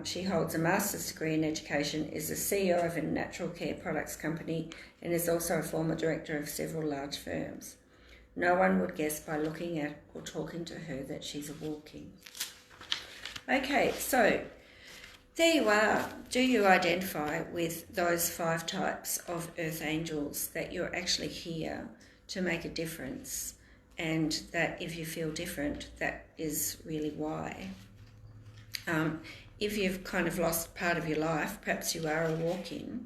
She holds a master's degree in education, is the CEO of a natural care products company, and is also a former director of several large firms. No one would guess by looking at or talking to her that she's a walk-in. Okay, so there you are. Do you identify with those 5 types of earth angels, that you're actually here to make a difference, and that if you feel different, that is really why? If you've kind of lost part of your life, perhaps you are a walk-in.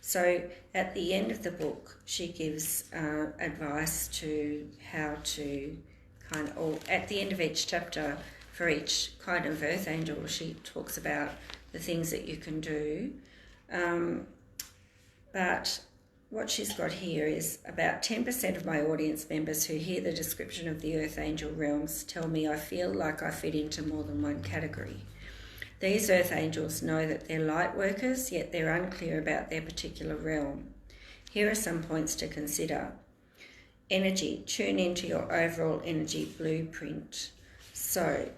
So at the end of the book, she gives advice to how to or at the end of each chapter, for each kind of earth angel, she talks about the things that you can do. But what she's got here is about 10% of my audience members who hear the description of the earth angel realms tell me I feel like I fit into more than one category. These earth angels know that they're light workers, yet they're unclear about their particular realm. Here are some points to consider. Energy. Tune into your overall energy blueprint. So,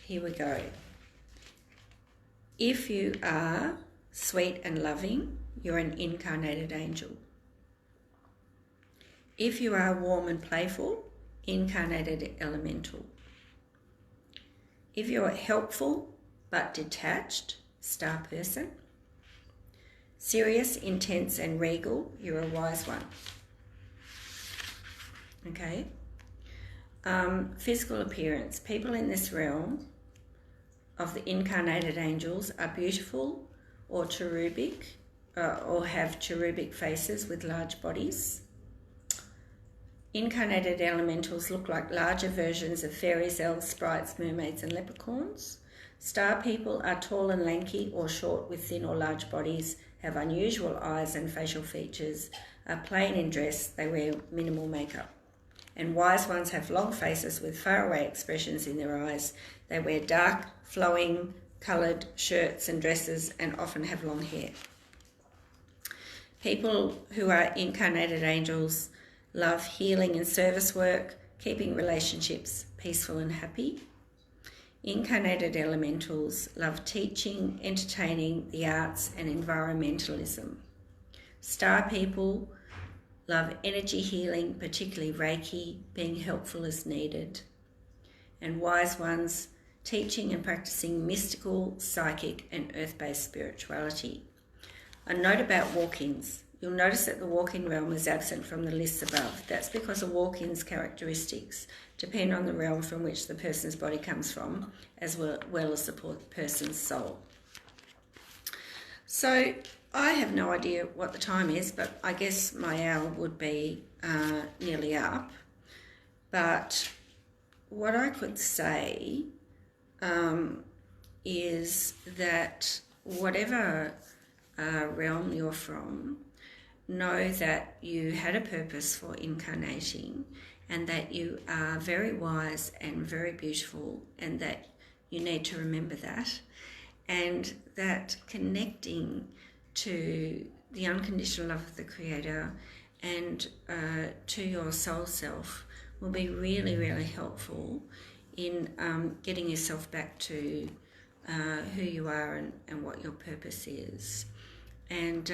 here we go. If you are sweet and loving, you're an incarnated angel. If you are warm and playful, incarnated elemental. If you're helpful but detached, star person. Serious, intense and regal, you're a wise one. Okay. Physical appearance. People in this realm of the incarnated angels are beautiful or cherubic, or have cherubic faces with large bodies. Incarnated elementals look like larger versions of fairies, elves, sprites, mermaids and leprechauns. Star people are tall and lanky or short with thin or large bodies, have unusual eyes and facial features, are plain in dress, they wear minimal makeup. And wise ones have long faces with faraway expressions in their eyes. They wear dark, flowing, coloured shirts and dresses and often have long hair. People who are incarnated angels love healing and service work, keeping relationships peaceful and happy. Incarnated elementals love teaching, entertaining, the arts and environmentalism. Star people love energy healing, particularly Reiki, being helpful as needed. And wise ones, teaching and practicing mystical, psychic and earth-based spirituality. A note about walk-ins. You'll notice that the walk-in realm is absent from the lists above. That's because a walk-in's characteristics depend on the realm from which the person's body comes from, as well as the person's soul. So I have no idea what the time is, but I guess my hour would be nearly up. But what I could say, is that whatever realm you're from, know that you had a purpose for incarnating and that you are very wise and very beautiful, and that you need to remember that, and that connecting to the unconditional love of the Creator and to your soul self will be really, really helpful in getting yourself back to who you are and what your purpose is. And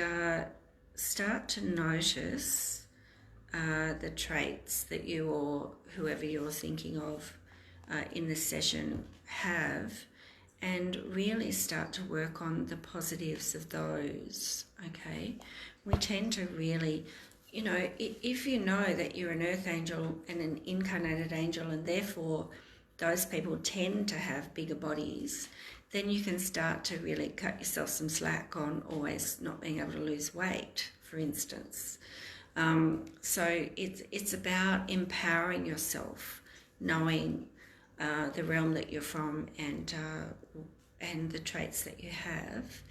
start to notice the traits that you or whoever you're thinking of in the session have, and really start to work on the positives of those, okay? We tend to really, you know, if you know that you're an earth angel and an incarnated angel, and therefore those people tend to have bigger bodies, then you can start to really cut yourself some slack on always not being able to lose weight, for instance. So it's about empowering yourself, knowing the realm that you're from and the traits that you have,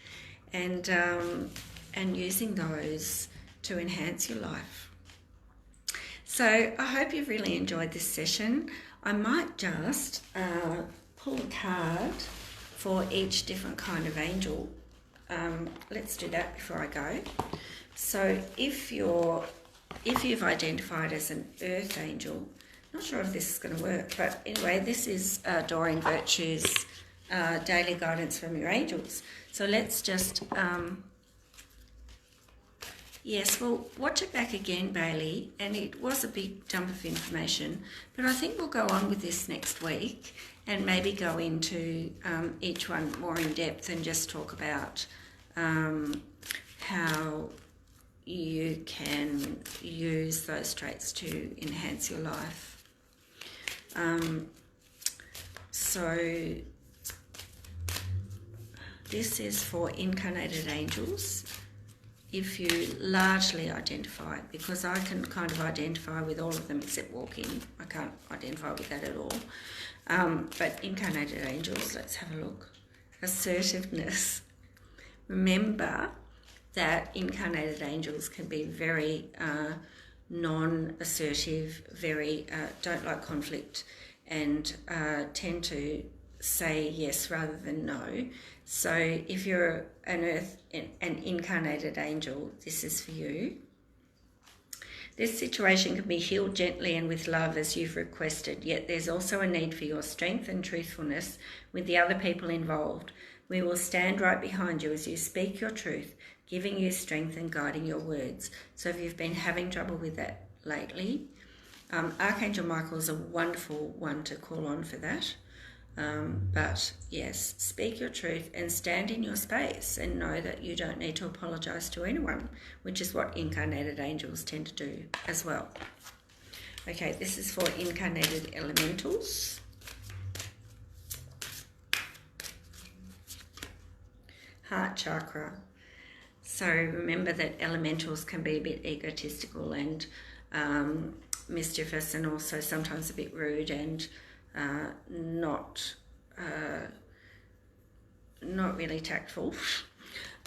and using those to enhance your life. So I hope you've really enjoyed this session. I might just pull a card for each different kind of angel. Let's do that before I go. So if you've identified as an earth angel, not sure if this is going to work, but anyway, this is Doreen Virtue's daily guidance from your angels. So let's just, yes, well, watch it back again, Bailey, and it was a big dump of information, but I think we'll go on with this next week and maybe go into each one more in depth and just talk about how you can use those traits to enhance your life. So this is for incarnated angels. If you largely identify, because I can kind of identify with all of them except walking, I can't identify with that at all. But incarnated angels, let's have a look. Assertiveness. Remember that incarnated angels can be very non-assertive, very don't like conflict, and tend to say yes rather than no. So if you're an incarnated angel, this is for you. This situation can be healed gently and with love as you've requested, yet there's also a need for your strength and truthfulness with the other people involved. We will stand right behind you as you speak your truth, giving you strength and guiding your words. So if you've been having trouble with that lately, Archangel Michael is a wonderful one to call on for that. But yes, speak your truth and stand in your space and know that you don't need to apologise to anyone, which is what incarnated angels tend to do as well. Okay, this is for incarnated elementals. Heart chakra. So remember that elementals can be a bit egotistical and mischievous, and also sometimes a bit rude and not really tactful.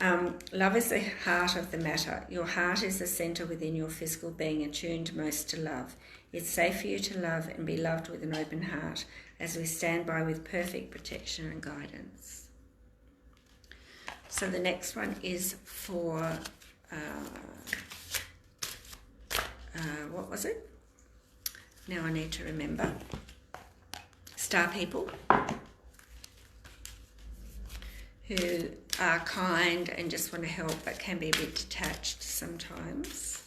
Love is the heart of the matter. Your heart is the centre within your physical being, attuned most to love. It's safe for you to love and be loved with an open heart as we stand by with perfect protection and guidance. So the next one is for, what was it? Now I need to remember. Star people who are kind and just want to help but can be a bit detached sometimes.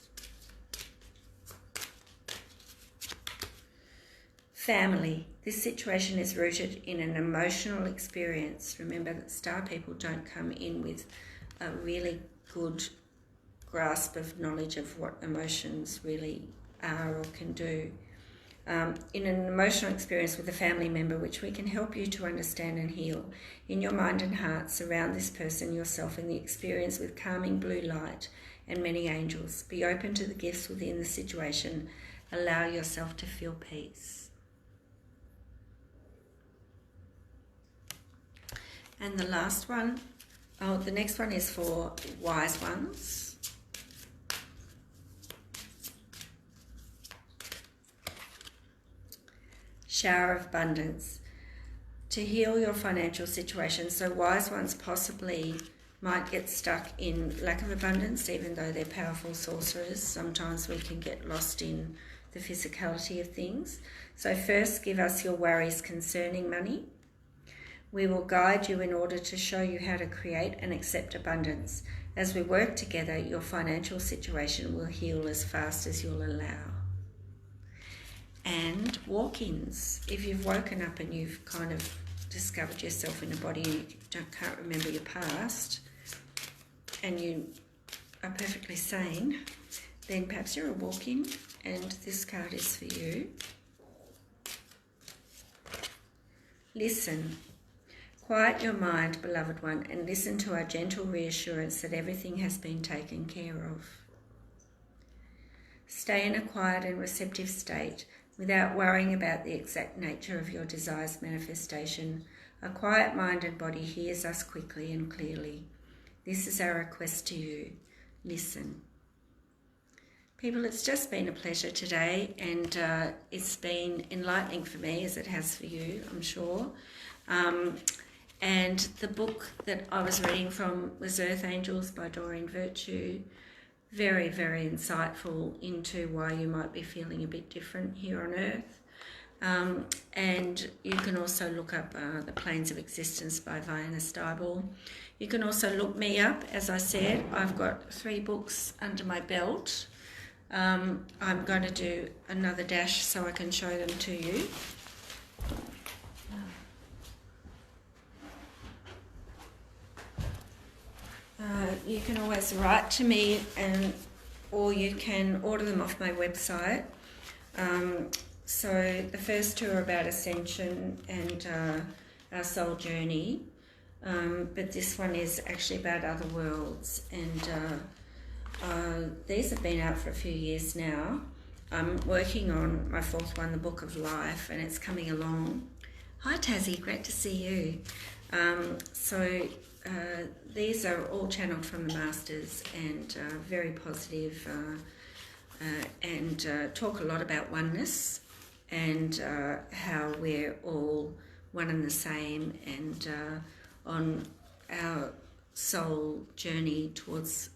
Family. This situation is rooted in an emotional experience. Remember that star people don't come in with a really good grasp of knowledge of what emotions really are or can do. In an emotional experience with a family member, which we can help you to understand and heal. In your mind and heart, surround this person, yourself, and the experience with calming blue light and many angels. Be open to the gifts within the situation. Allow yourself to feel peace. And the last one, the next one is for wise ones. Shower of abundance. To heal your financial situation. So wise ones possibly might get stuck in lack of abundance, even though they're powerful sorcerers. Sometimes we can get lost in the physicality of things. So first, give us your worries concerning money. We will guide you in order to show you how to create and accept abundance. As we work together, your financial situation will heal as fast as you'll allow. And walk-ins. If you've woken up and you've kind of discovered yourself in a body and you can't remember your past, and you are perfectly sane, then perhaps you're a walk-in, and this card is for you. Listen. Quiet your mind, beloved one, and listen to our gentle reassurance that everything has been taken care of. Stay in a quiet and receptive state without worrying about the exact nature of your desire's manifestation. A quiet mind and body hears us quickly and clearly. This is our request to you. Listen. People, it's just been a pleasure today, and it's been enlightening for me, as it has for you, I'm sure. And the book that I was reading from was Earth Angels by Doreen Virtue. Very, very insightful into why you might be feeling a bit different here on Earth. And you can also look up The Planes of Existence by Vianna Stibel. You can also look me up. As I said, I've got 3 books under my belt. I'm going to do another dash so I can show them to you. You can always write to me, or you can order them off my website. So the first 2 are about ascension and our soul journey, but this one is actually about other worlds, and these have been out for a few years now. I'm working on my 4th one, The Book of Life, and it's coming along. Hi Tassie, great to see you. These are all channeled from the Masters, and very positive, and talk a lot about oneness and how we're all one and the same, and on our soul journey towards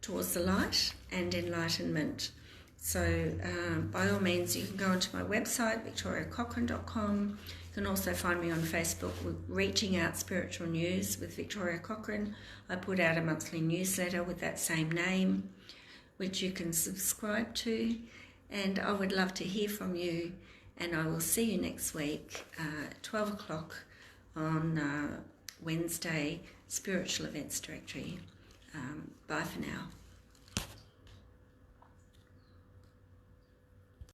the light and enlightenment. So by all means, you can go onto my website, victoriacochrane.com. You can also find me on Facebook with Reaching Out Spiritual News with Victoria Cochrane. I put out a monthly newsletter with that same name, which you can subscribe to. And I would love to hear from you. And I will see you next week, 12 o'clock on Wednesday, Spiritual Events Directory. Bye for now.